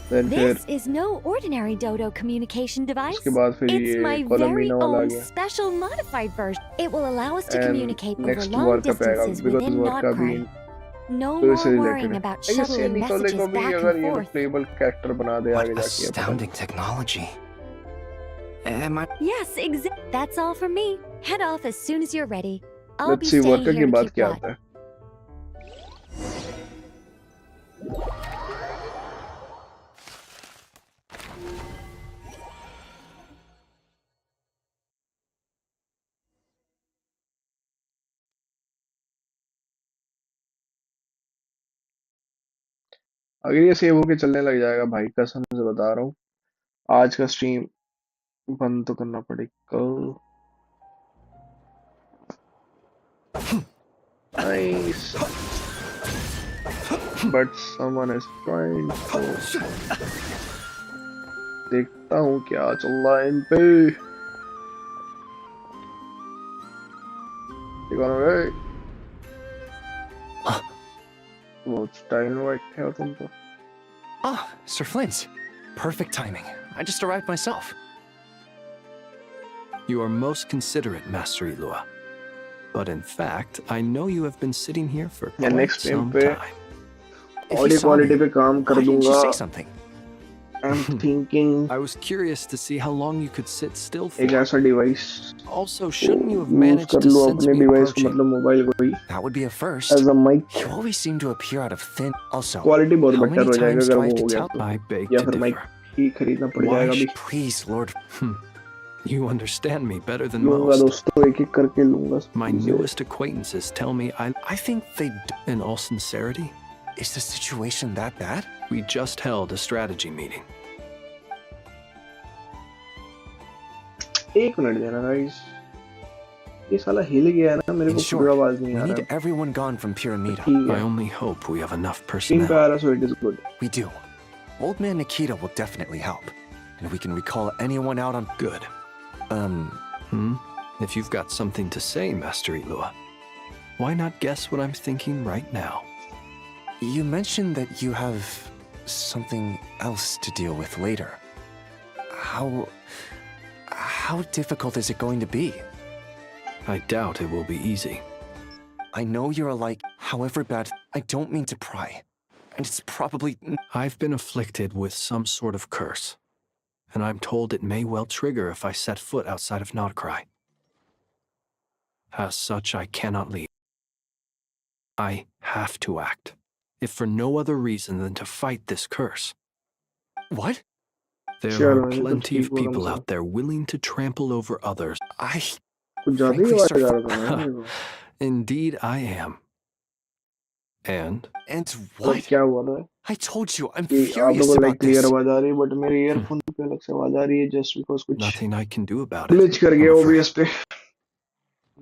[SPEAKER 1] देन फिर
[SPEAKER 15] This is no ordinary Dodo communication device.
[SPEAKER 1] उसके बाद फिर
[SPEAKER 15] It's
[SPEAKER 1] ये
[SPEAKER 15] my very
[SPEAKER 1] कोलम्बिना वाला आ
[SPEAKER 15] own
[SPEAKER 1] गया,
[SPEAKER 15] special modified version. It will allow us to
[SPEAKER 1] and
[SPEAKER 15] communicate over
[SPEAKER 1] next
[SPEAKER 15] long
[SPEAKER 1] वार्का पे आएगा,
[SPEAKER 15] distances
[SPEAKER 1] बिकॉज़
[SPEAKER 15] within
[SPEAKER 1] वार्का भी
[SPEAKER 15] Notcry. No
[SPEAKER 1] तो
[SPEAKER 15] more
[SPEAKER 1] इससे
[SPEAKER 15] worrying
[SPEAKER 1] रिलेटेड है।
[SPEAKER 15] about
[SPEAKER 1] आई गेस ये
[SPEAKER 15] shuttling
[SPEAKER 1] निकोले
[SPEAKER 15] messages
[SPEAKER 1] को भी
[SPEAKER 15] back
[SPEAKER 1] अगर
[SPEAKER 15] and
[SPEAKER 1] ये
[SPEAKER 15] forth.
[SPEAKER 1] प्लेबल कैरेक्टर बना दे
[SPEAKER 8] What
[SPEAKER 1] आगे जाके, ये पता
[SPEAKER 8] astounding technology. Am I...
[SPEAKER 15] Yes, that's all from me. Head off as soon as you're ready. I'll be
[SPEAKER 1] let's see
[SPEAKER 15] staying
[SPEAKER 1] Varca
[SPEAKER 15] here
[SPEAKER 1] के
[SPEAKER 15] to
[SPEAKER 1] बाद
[SPEAKER 15] keep
[SPEAKER 1] क्या
[SPEAKER 15] watch.
[SPEAKER 1] आता है। अगर ये सेव होके चलने लग जाएगा भाई, कसम से बता रहा हूँ, आज का स्ट्रीम बंद तो करना पड़ेगा। Nice, but someone is trying to, देखता हूँ क्या चल रहा है इन पे। बहुत स्टाइल में बैठे हो तुम तो।
[SPEAKER 6] Ah, Sir Flint. Perfect timing. I just arrived myself. You are most considerate, Master Ilua. But in fact, I know you have been sitting here for quite
[SPEAKER 1] next
[SPEAKER 6] some
[SPEAKER 1] पे
[SPEAKER 6] time. If you
[SPEAKER 1] audio
[SPEAKER 6] saw
[SPEAKER 1] quality
[SPEAKER 6] me,
[SPEAKER 1] पे काम कर
[SPEAKER 6] why didn't you
[SPEAKER 1] दूंगा।
[SPEAKER 6] say something?
[SPEAKER 1] I'm thinking
[SPEAKER 6] I was curious to see how long you could sit still
[SPEAKER 1] एक
[SPEAKER 6] for.
[SPEAKER 1] ऐसा device
[SPEAKER 6] Also, shouldn't you have
[SPEAKER 1] use
[SPEAKER 6] managed
[SPEAKER 1] कर
[SPEAKER 6] to
[SPEAKER 1] लो
[SPEAKER 6] sense
[SPEAKER 1] अपने
[SPEAKER 6] me
[SPEAKER 1] device को,
[SPEAKER 6] approaching?
[SPEAKER 1] मतलब mobile को ही,
[SPEAKER 8] That would be a first.
[SPEAKER 1] As a mic.
[SPEAKER 8] You always seem to appear out of thin. Also,
[SPEAKER 1] quality बहुत
[SPEAKER 8] how
[SPEAKER 1] better
[SPEAKER 8] many
[SPEAKER 1] हो जाएगा
[SPEAKER 8] times
[SPEAKER 1] अगर
[SPEAKER 8] do I
[SPEAKER 1] वो
[SPEAKER 8] have
[SPEAKER 1] हो
[SPEAKER 8] to
[SPEAKER 1] गया
[SPEAKER 8] tell?
[SPEAKER 1] तो,
[SPEAKER 6] I beg
[SPEAKER 1] या
[SPEAKER 6] to
[SPEAKER 1] फिर माइक
[SPEAKER 6] differ.
[SPEAKER 1] ही खरीदना पड़
[SPEAKER 6] Why
[SPEAKER 1] जाएगा अभी।
[SPEAKER 8] Please, Lord.
[SPEAKER 6] You understand me better than
[SPEAKER 1] लूंगा
[SPEAKER 6] most.
[SPEAKER 1] दोस्तों, एक एक करके लूंगा सब
[SPEAKER 6] My
[SPEAKER 1] चीजें।
[SPEAKER 6] newest acquaintances tell me I think they in all sincerity.
[SPEAKER 8] Is the situation that bad?
[SPEAKER 6] We just held a strategy meeting.
[SPEAKER 1] एक मिनट देना गाइस, ये साला हिल गया है ना, मेरे
[SPEAKER 8] In
[SPEAKER 1] को
[SPEAKER 8] short,
[SPEAKER 1] पूरा आवाज नहीं
[SPEAKER 8] we
[SPEAKER 1] आ
[SPEAKER 8] need
[SPEAKER 1] रहा।
[SPEAKER 8] everyone gone from Pyramida.
[SPEAKER 1] ठीक
[SPEAKER 6] I
[SPEAKER 1] है,
[SPEAKER 6] only hope we have enough
[SPEAKER 1] in
[SPEAKER 6] personnel.
[SPEAKER 1] पे आ रहा, so it is good।
[SPEAKER 8] We do.
[SPEAKER 20] Old Man Nikita will definitely help. And we can recall anyone out on...
[SPEAKER 6] Good. If you've got something to say, Master Ilua, why not guess what I'm thinking right now?
[SPEAKER 20] You mentioned that you have something else to deal with later. How difficult is it going to be?
[SPEAKER 6] I doubt it will be easy.
[SPEAKER 20] I know you're like, however bad, I don't mean to pry. And it's probably...
[SPEAKER 6] I've been afflicted with some sort of curse, and I'm told it may well trigger if I set foot outside of Notcry. As such, I cannot leave. I have to act, if for no other reason than to fight this curse.
[SPEAKER 20] What?
[SPEAKER 6] There are plenty of people out there willing to trample over others.
[SPEAKER 20] Frankly, sir,
[SPEAKER 6] Indeed, I am. And
[SPEAKER 20] what?
[SPEAKER 1] क्या हुआ था?
[SPEAKER 20] I told you, I'm
[SPEAKER 1] कि आप
[SPEAKER 20] furious
[SPEAKER 1] लोगों को
[SPEAKER 20] about
[SPEAKER 1] clear
[SPEAKER 20] this.
[SPEAKER 1] आवाज आ रही है, बट मेरे ईयरफोन पे अलग से आवाज आ रही है just because कुछ
[SPEAKER 6] nothing I can do about it.
[SPEAKER 1] glitch कर गया OBS पे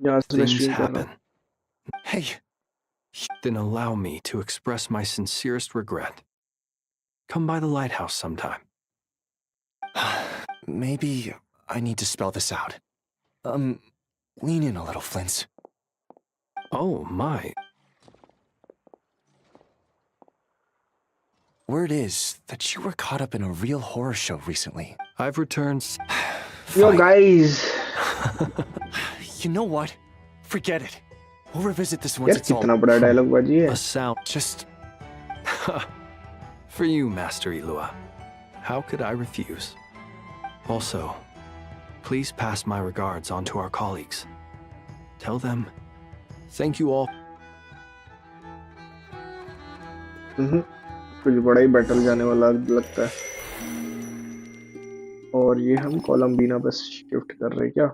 [SPEAKER 1] जहाँ से मैं
[SPEAKER 6] Things
[SPEAKER 1] स्ट्रीम कर रहा
[SPEAKER 6] happen.
[SPEAKER 20] Hey.
[SPEAKER 6] Then allow me to express my sincerest regret. Come by the lighthouse sometime.
[SPEAKER 20] Maybe I need to spell this out. Lean in a little, Flint's.
[SPEAKER 6] Oh, my.
[SPEAKER 20] Word is that you were caught up in a real horror show recently.
[SPEAKER 6] I've returned.
[SPEAKER 1] Yo, guys.
[SPEAKER 20] You know what? Forget it. We'll revisit this
[SPEAKER 1] यार
[SPEAKER 20] once it's all...
[SPEAKER 1] कितना बड़ा dialogue बाजी है.
[SPEAKER 6] A sound.
[SPEAKER 20] Just...
[SPEAKER 6] For you, Master Ilua. How could I refuse? Also, please pass my regards on to our colleagues. Tell them, thank you all.
[SPEAKER 1] कुछ बड़ा ही battle जाने वाला लगता है. और ये हम कोलंबीना पे शिफ्ट कर रहे हैं क्या?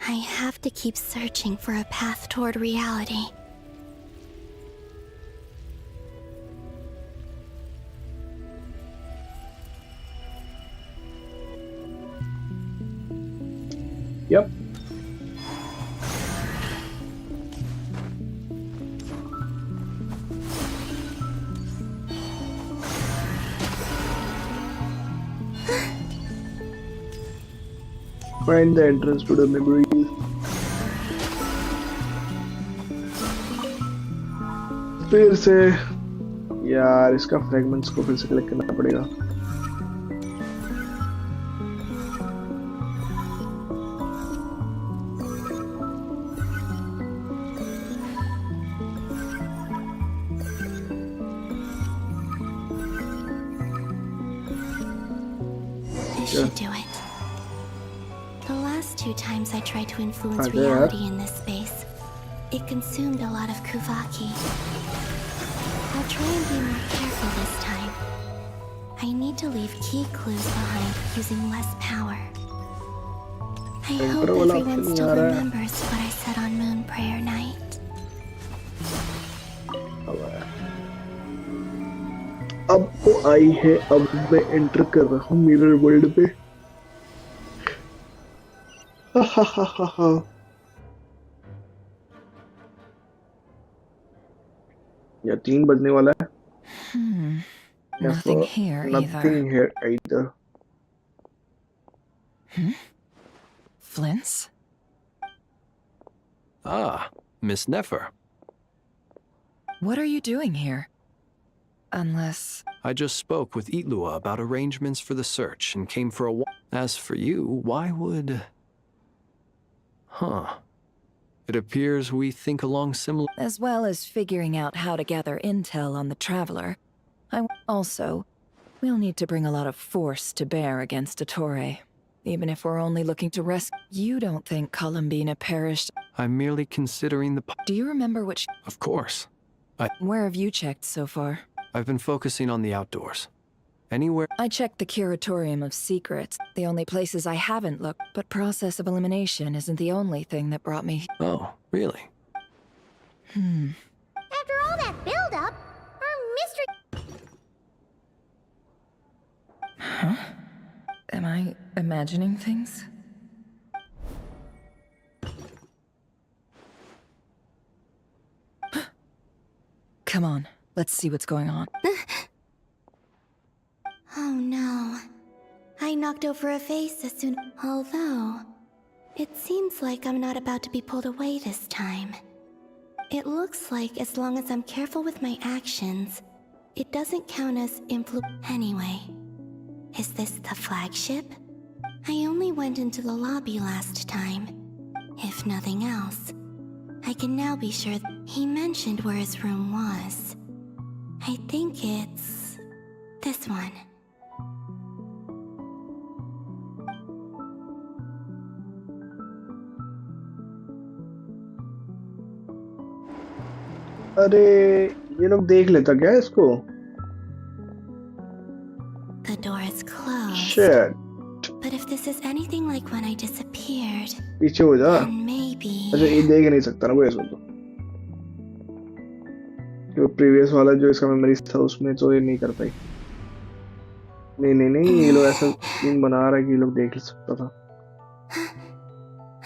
[SPEAKER 10] I have to keep searching for a path toward reality.
[SPEAKER 1] Yep. Find the entrance to the memories. फिर से यार इसका फ्रेगमेंट्स को फिर से कलेक्ट करना पड़ेगा.
[SPEAKER 10] This should do it. The last 2 times I tried to influence reality in this space, it consumed a lot of Kuvaki. I'll try and be more careful this time. I need to leave key clues behind using less power. I hope everyone still remembers what I said on Moon Prayer Night.
[SPEAKER 1] अब वो आई है, अब मैं enter कर रहा हूँ mirror world पे. या 3 बजने वाला है.
[SPEAKER 7] Nothing here
[SPEAKER 1] Nothing here either.
[SPEAKER 7] Flint's?
[SPEAKER 6] Ah, Miss Nefer.
[SPEAKER 7] What are you doing here? Unless...
[SPEAKER 6] I just spoke with Ilua about arrangements for the search and came for a walk. As for you, why would... Huh. It appears we think along similar...
[SPEAKER 7] As well as figuring out how to gather intel on the Traveler. Also, we'll need to bring a lot of force to bear against Ettore. Even if we're only looking to rescue... You don't think Columbina perished...
[SPEAKER 6] I'm merely considering the...
[SPEAKER 7] Do you remember which...
[SPEAKER 6] Of course.
[SPEAKER 7] Where have you checked so far?
[SPEAKER 6] I've been focusing on the outdoors. Anywhere...
[SPEAKER 7] I checked the Curatorium of Secrets, the only places I haven't looked, but process of elimination isn't the only thing that brought me...
[SPEAKER 6] Oh, really?
[SPEAKER 15] After all that build-up, our mystery...
[SPEAKER 7] Huh? Am I imagining things? Come on, let's see what's going on.
[SPEAKER 10] Oh no. I knocked over a vase as soon. Although, it seems like I'm not about to be pulled away this time. It looks like as long as I'm careful with my actions, it doesn't count as Anyway, is this the flagship? I only went into the lobby last time. If nothing else, I can now be sure he mentioned where his room was. I think it's this one.
[SPEAKER 1] अरे ये लोग देख लेता क्या इसको?
[SPEAKER 10] The door is closed.
[SPEAKER 1] Shit.
[SPEAKER 10] But if this is anything like when I disappeared,
[SPEAKER 1] पीछे हो जा.
[SPEAKER 10] then maybe.
[SPEAKER 1] अच्छा ये देख नहीं सकता ना कोई ऐसा तो. जो प्रीवियस वाला जो इसका मेमोरीज था उसमें तो ये नहीं कर पाई. नहीं ये लोग ऐसा सीन बना रहा है कि ये लोग देख सकता था.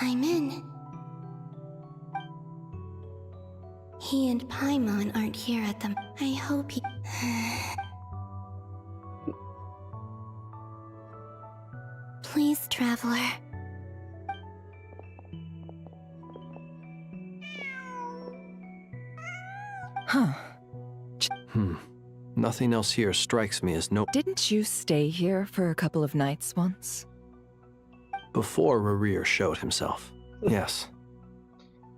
[SPEAKER 10] I'm in. He and Paimon aren't here at them. I hope he... Please, traveler.
[SPEAKER 7] Huh.
[SPEAKER 6] Nothing else here strikes me as no...
[SPEAKER 7] Didn't you stay here for a couple of nights once?
[SPEAKER 6] Before Rerir showed himself, yes.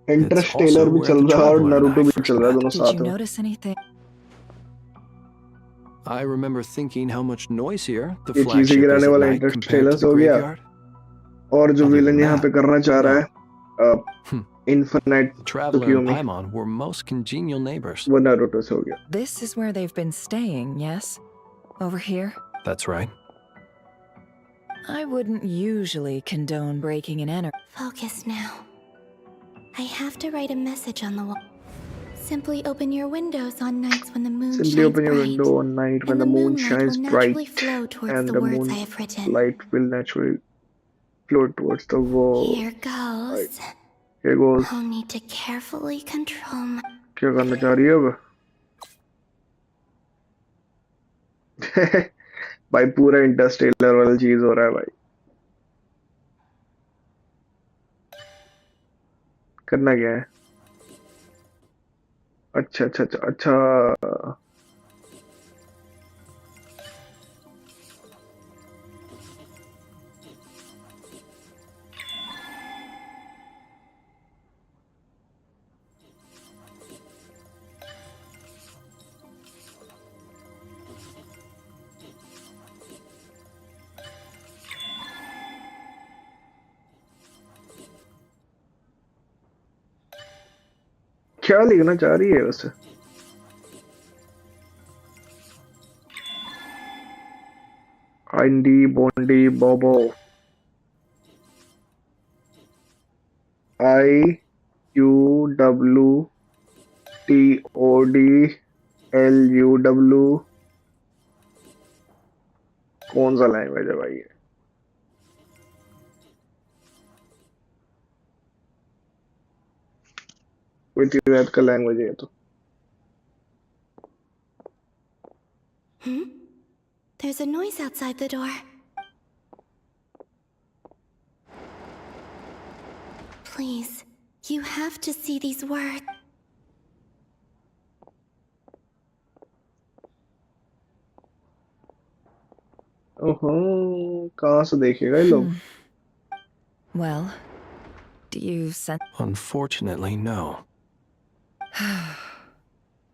[SPEAKER 1] Interstellar भी चल रहा है और Naruto भी चल रहा है दोनों साथ में.
[SPEAKER 7] Did you notice anything?
[SPEAKER 6] I remember thinking how much noisier the
[SPEAKER 1] ये चीजें
[SPEAKER 6] flagship
[SPEAKER 1] गिराने
[SPEAKER 6] is at
[SPEAKER 1] वाला
[SPEAKER 6] night compared
[SPEAKER 1] Interstellar
[SPEAKER 6] to the
[SPEAKER 1] हो गया.
[SPEAKER 6] graveyard.
[SPEAKER 1] और जो
[SPEAKER 6] Other
[SPEAKER 1] विलन
[SPEAKER 6] than
[SPEAKER 1] यहाँ पे
[SPEAKER 6] that,
[SPEAKER 1] करना चाह रहा है Infinite
[SPEAKER 6] Traveler
[SPEAKER 1] Tokyo
[SPEAKER 6] and
[SPEAKER 1] में
[SPEAKER 6] Paimon were most congenial neighbors.
[SPEAKER 1] वो Naruto से हो गया.
[SPEAKER 7] This is where they've been staying, yes? Over here?
[SPEAKER 6] That's right.
[SPEAKER 7] I wouldn't usually condone breaking and entering.
[SPEAKER 10] Focus now. I have to write a message on the wall. Simply open your windows on nights when the moon
[SPEAKER 1] Simply
[SPEAKER 10] shines
[SPEAKER 1] open your
[SPEAKER 10] bright,
[SPEAKER 1] window on night when
[SPEAKER 10] and
[SPEAKER 1] the moon
[SPEAKER 10] moonlight
[SPEAKER 1] shines
[SPEAKER 10] will naturally
[SPEAKER 1] bright,
[SPEAKER 10] flow towards
[SPEAKER 1] and
[SPEAKER 10] the
[SPEAKER 1] the
[SPEAKER 10] words
[SPEAKER 1] moon
[SPEAKER 10] I have written.
[SPEAKER 1] light will naturally flow towards the wall.
[SPEAKER 10] Here goes.
[SPEAKER 1] Here goes.
[SPEAKER 10] I'll need to carefully control my...
[SPEAKER 1] क्या करना चाह रही है अब? भाई पूरा Interstellar वाला चीज हो रहा है भाई. करना क्या है? अच्छा. क्या लिखना चाह रही है वैसे? Indy, Bondi, Bobo. IUWTODLUW. कौन सा लैंग्वेज है भाई ये? कोई तिब्बत का लैंग्वेज है तो.
[SPEAKER 10] There's a noise outside the door. Please, you have to see these words.
[SPEAKER 1] कहाँ से देखेगा ये लोग?
[SPEAKER 7] Well, do you sense...
[SPEAKER 6] Unfortunately, no.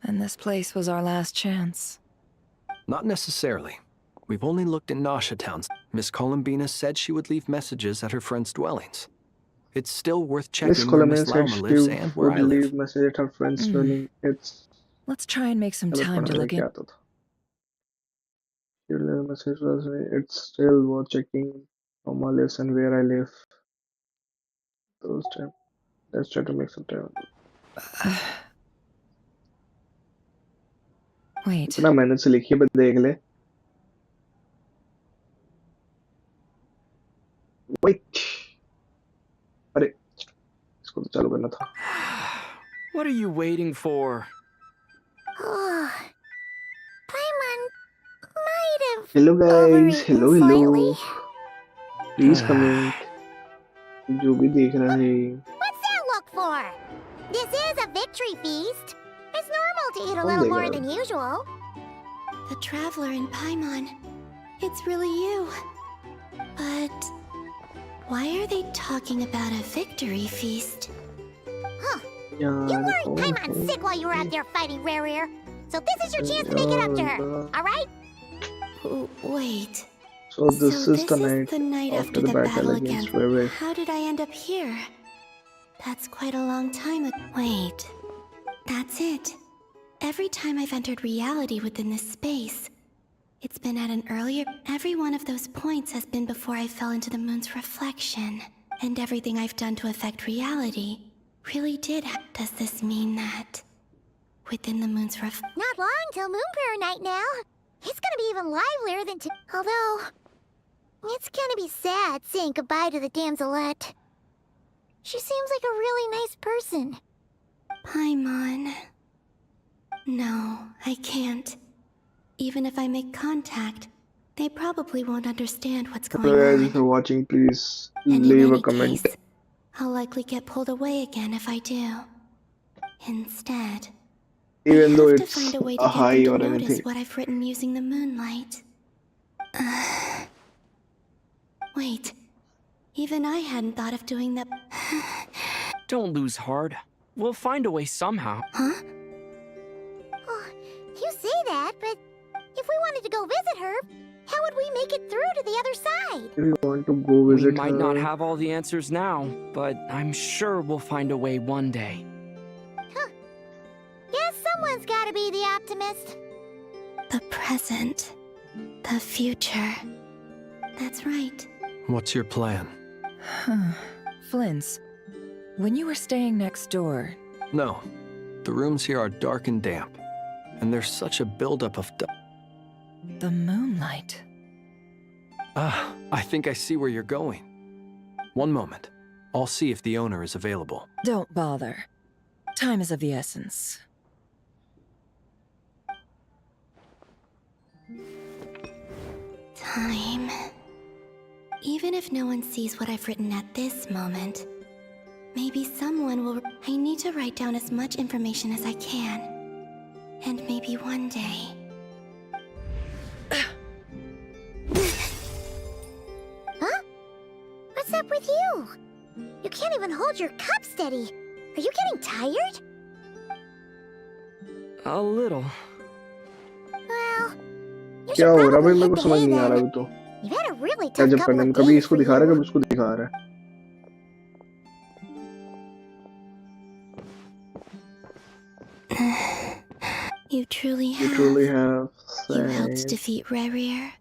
[SPEAKER 7] And this place was our last chance.
[SPEAKER 6] Not necessarily. We've only looked in Nasha towns. Miss Columbina said she would leave messages at her friends' dwellings. It's still worth checking where Miss Lauma lives and where I live.
[SPEAKER 1] Leave message at her friends' dwelling.
[SPEAKER 7] Let's try and make some time to look in.
[SPEAKER 1] It's still worth checking Lauma lives and where I live. Those time. Let's try to make some time.
[SPEAKER 7] Wait.
[SPEAKER 1] इतना मेहनत से लिखी है, बस देख ले. Wait. अरे इसको तो चालू करना था.
[SPEAKER 8] What are you waiting for?
[SPEAKER 15] Oh, Paimon might have
[SPEAKER 1] Hello guys.
[SPEAKER 15] overeaten
[SPEAKER 1] Hello
[SPEAKER 15] slightly.
[SPEAKER 1] hello. Please comment. जो भी देख रहा है.
[SPEAKER 15] What's that look for? This is a victory feast. It's normal to eat a
[SPEAKER 1] कौन
[SPEAKER 15] little
[SPEAKER 1] देख
[SPEAKER 15] more
[SPEAKER 1] रहा
[SPEAKER 15] than
[SPEAKER 1] है?
[SPEAKER 15] usual.
[SPEAKER 10] The traveler in Paimon. It's really you. But why are they talking about a victory feast?
[SPEAKER 15] Huh. You worried Paimon sick while you were out there fighting Rare. So this is your chance to make it up to her. Alright?
[SPEAKER 10] Wait.
[SPEAKER 1] So this is
[SPEAKER 10] this
[SPEAKER 1] the
[SPEAKER 10] is the night after the battle against
[SPEAKER 1] Rare.
[SPEAKER 10] How did I end up here? That's quite a long time ago. Wait. That's it. Every time I've entered reality within this space, it's been at an earlier... Every one of those points has been before I fell into the moon's reflection. And everything I've done to affect reality really did Does this mean that within the moon's
[SPEAKER 15] Not long till Moon Prayer Night now. It's gonna be even livelier than Although, it's gonna be sad saying goodbye to the damselette. She seems like a really nice person.
[SPEAKER 10] Paimon. No, I can't. Even if I make contact, they probably won't understand what's going
[SPEAKER 1] Hello guys,
[SPEAKER 10] on.
[SPEAKER 1] if you're watching, please
[SPEAKER 10] And
[SPEAKER 1] leave
[SPEAKER 10] in
[SPEAKER 1] a
[SPEAKER 10] any
[SPEAKER 1] comment.
[SPEAKER 10] case, I'll likely get pulled away again if I do. Instead,
[SPEAKER 1] Even
[SPEAKER 10] I
[SPEAKER 1] though
[SPEAKER 10] have to
[SPEAKER 1] it's
[SPEAKER 10] find a way
[SPEAKER 1] a
[SPEAKER 10] to get
[SPEAKER 1] high
[SPEAKER 10] them
[SPEAKER 1] or
[SPEAKER 10] to notice
[SPEAKER 1] anything.
[SPEAKER 10] what I've written using the moonlight. Wait, even I hadn't thought of doing that.
[SPEAKER 8] Don't lose heart. We'll find a way somehow.
[SPEAKER 10] Huh?
[SPEAKER 15] Oh, you say that, but if we wanted to go visit her, how would we make it through to the other side?
[SPEAKER 1] If you want to go
[SPEAKER 8] We
[SPEAKER 1] visit
[SPEAKER 8] might not
[SPEAKER 1] her,
[SPEAKER 8] have all the answers now, but I'm sure we'll find a way one day.
[SPEAKER 15] Guess someone's gotta be the optimist.
[SPEAKER 10] The present. The future. That's right.
[SPEAKER 6] What's your plan?
[SPEAKER 7] Flynn's, when you were staying next door...
[SPEAKER 6] No. The rooms here are dark and damp. And there's such a buildup of
[SPEAKER 7] The moonlight.
[SPEAKER 6] Ah, I think I see where you're going. One moment. I'll see if the owner is available.
[SPEAKER 7] Don't bother. Time is of the essence.
[SPEAKER 10] Time. Even if no one sees what I've written at this moment, maybe someone will... I need to write down as much information as I can. And maybe one day...
[SPEAKER 15] Huh? What's up with you? You can't even hold your cup steady. Are you getting tired?
[SPEAKER 8] A little.
[SPEAKER 15] Well, you
[SPEAKER 1] क्या
[SPEAKER 15] should
[SPEAKER 1] हो रहा है भाई?
[SPEAKER 15] probably
[SPEAKER 1] मेरे
[SPEAKER 15] hit
[SPEAKER 1] को
[SPEAKER 15] the
[SPEAKER 1] समझ
[SPEAKER 15] hay
[SPEAKER 1] नहीं आ रहा
[SPEAKER 15] then.
[SPEAKER 1] अभी तो.
[SPEAKER 15] You've had a really
[SPEAKER 1] क्या
[SPEAKER 15] tough
[SPEAKER 1] जब
[SPEAKER 15] couple
[SPEAKER 1] पता
[SPEAKER 15] of
[SPEAKER 1] कभी
[SPEAKER 15] days
[SPEAKER 1] इसको
[SPEAKER 15] for
[SPEAKER 1] दिखा रहा है
[SPEAKER 15] you.
[SPEAKER 1] कभी उसको दिखा रहा है.
[SPEAKER 10] You truly
[SPEAKER 1] You
[SPEAKER 10] have.
[SPEAKER 1] truly have
[SPEAKER 10] You helped
[SPEAKER 1] said
[SPEAKER 10] defeat Rarier,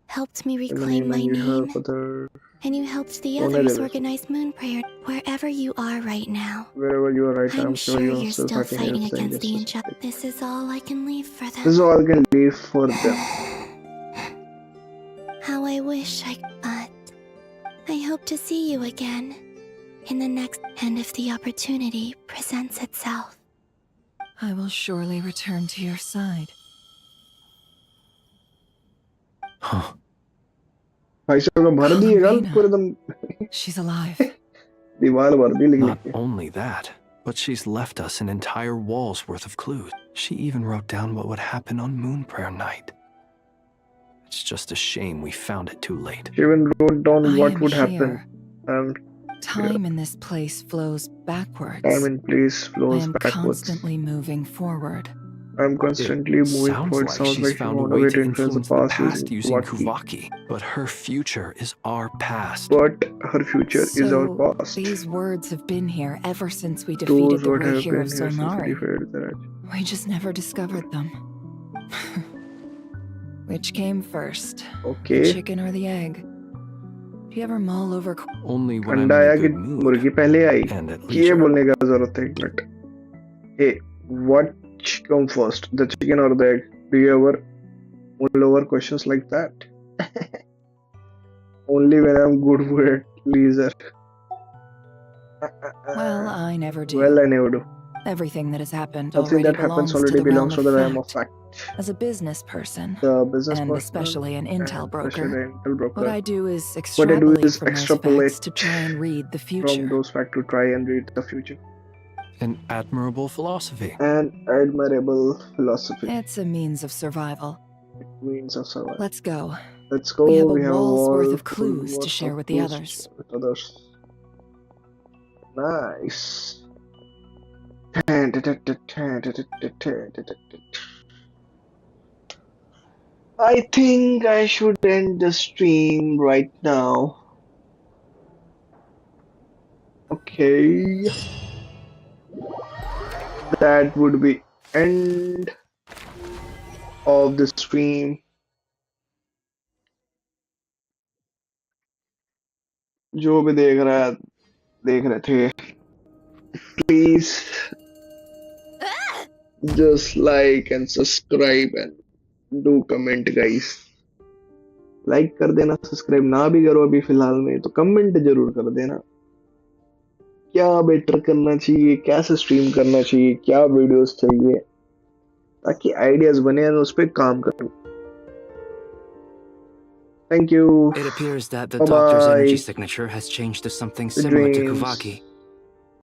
[SPEAKER 10] helped me
[SPEAKER 1] in the
[SPEAKER 10] reclaim my
[SPEAKER 1] you
[SPEAKER 10] name,
[SPEAKER 1] help other
[SPEAKER 10] and you helped the
[SPEAKER 1] Don't
[SPEAKER 10] others
[SPEAKER 1] let it-
[SPEAKER 10] organize Moon Prayer. Wherever you are right now,
[SPEAKER 1] wherever you are right now.
[SPEAKER 10] I'm
[SPEAKER 1] I'm sure
[SPEAKER 10] sure
[SPEAKER 1] you are
[SPEAKER 10] you're
[SPEAKER 1] still
[SPEAKER 10] still
[SPEAKER 1] fighting
[SPEAKER 10] fighting against the
[SPEAKER 1] injustice.
[SPEAKER 10] injustice. This is all I can leave for them.
[SPEAKER 1] This is all I can leave for them.
[SPEAKER 10] How I wish I... But I hope to see you again in the next... And if the opportunity presents itself.
[SPEAKER 7] I will surely return to your side.
[SPEAKER 6] Huh.
[SPEAKER 1] भाई साहब को भर दिए गाल पूरे एकदम
[SPEAKER 7] She's alive.
[SPEAKER 1] दीवार भर दी लिख लिख
[SPEAKER 6] Not
[SPEAKER 1] के.
[SPEAKER 6] only that, but she's left us an entire wall's worth of clues. She even wrote down what would happen on Moon Prayer Night. It's just a shame we found it too late.
[SPEAKER 1] She even wrote down
[SPEAKER 7] I
[SPEAKER 1] what
[SPEAKER 7] am
[SPEAKER 1] would
[SPEAKER 7] here.
[SPEAKER 1] happen.
[SPEAKER 7] Time in this place flows backwards.
[SPEAKER 1] Time and place
[SPEAKER 7] I
[SPEAKER 1] flows
[SPEAKER 7] am
[SPEAKER 1] backwards.
[SPEAKER 7] constantly moving forward.
[SPEAKER 1] I'm constantly moving
[SPEAKER 6] Sounds
[SPEAKER 1] forward.
[SPEAKER 6] like
[SPEAKER 1] Sounds
[SPEAKER 6] she's
[SPEAKER 1] like she
[SPEAKER 6] found a
[SPEAKER 1] found
[SPEAKER 6] way to
[SPEAKER 1] influence the
[SPEAKER 6] influence the
[SPEAKER 1] past
[SPEAKER 6] past using
[SPEAKER 1] Kuvaki.
[SPEAKER 6] Kuvaki, but her future is our past.
[SPEAKER 1] But her future is our
[SPEAKER 7] So,
[SPEAKER 1] past.
[SPEAKER 7] these words have been here ever since we defeated
[SPEAKER 1] Those
[SPEAKER 7] the
[SPEAKER 1] would have
[SPEAKER 7] Rayhir
[SPEAKER 1] been
[SPEAKER 7] of
[SPEAKER 1] here since we
[SPEAKER 7] Zonari.
[SPEAKER 1] defeated the Raj.
[SPEAKER 7] We just never discovered them. Which came first?
[SPEAKER 1] Okay.
[SPEAKER 7] The chicken or the egg? Do you ever mull over...
[SPEAKER 6] Only when I'm
[SPEAKER 1] अंडा
[SPEAKER 6] in
[SPEAKER 1] आया
[SPEAKER 6] a
[SPEAKER 1] कि
[SPEAKER 6] good mood.
[SPEAKER 1] मुर्गी पहले आई
[SPEAKER 6] And at
[SPEAKER 1] कि ये
[SPEAKER 6] leisure.
[SPEAKER 1] बोलने का जरूरत है एक minute. Hey, what come first, the chicken or the egg? Do you ever mull over questions like that? Only when I'm good mood Leisure.
[SPEAKER 7] Well, I never do.
[SPEAKER 1] Well, I never do.
[SPEAKER 7] Everything that has happened
[SPEAKER 1] Nothing
[SPEAKER 7] already
[SPEAKER 1] that happens
[SPEAKER 7] belongs to
[SPEAKER 1] already
[SPEAKER 7] the realm
[SPEAKER 1] belongs to the realm
[SPEAKER 7] of
[SPEAKER 1] of
[SPEAKER 7] fact.
[SPEAKER 1] fact.
[SPEAKER 7] As a business person,
[SPEAKER 1] The business
[SPEAKER 7] and
[SPEAKER 1] person,
[SPEAKER 7] especially an
[SPEAKER 1] and
[SPEAKER 7] intel broker,
[SPEAKER 1] especially an intel broker.
[SPEAKER 7] what I do is
[SPEAKER 1] What I do
[SPEAKER 7] extrapolate
[SPEAKER 1] is
[SPEAKER 7] from those
[SPEAKER 1] extrapolate
[SPEAKER 7] facts to try and read the
[SPEAKER 1] from
[SPEAKER 7] future.
[SPEAKER 1] those facts to try and read the future.
[SPEAKER 6] An admirable philosophy.
[SPEAKER 1] An admirable philosophy.
[SPEAKER 7] It's a means of survival.
[SPEAKER 1] Means of survival.
[SPEAKER 7] Let's go.
[SPEAKER 1] Let's go.
[SPEAKER 7] We have a
[SPEAKER 1] We have a
[SPEAKER 7] wall's worth of
[SPEAKER 1] full
[SPEAKER 7] clues to
[SPEAKER 1] worth
[SPEAKER 7] share
[SPEAKER 1] of
[SPEAKER 7] with the
[SPEAKER 1] clues to
[SPEAKER 7] others.
[SPEAKER 1] share with others. Nice. I think I should end the stream right now. Okay. That would be end of the stream. जो भी देख रहे थे, please just like and subscribe and do comment guys. Like कर देना, subscribe ना भी करो अभी फिलहाल में तो कमेंट जरूर कर देना। क्या बेटर करना चाहिए, कैसे स्ट्रीम करना चाहिए, क्या वीडियोस चाहिए, ताकि आइडियाज बने और उस पर काम करूं। Thank you.
[SPEAKER 2] It appears that the
[SPEAKER 1] Bye
[SPEAKER 2] doctor's
[SPEAKER 1] bye.
[SPEAKER 2] energy signature has changed to something
[SPEAKER 1] Good
[SPEAKER 2] similar to
[SPEAKER 1] dreams.
[SPEAKER 2] Kuvaki.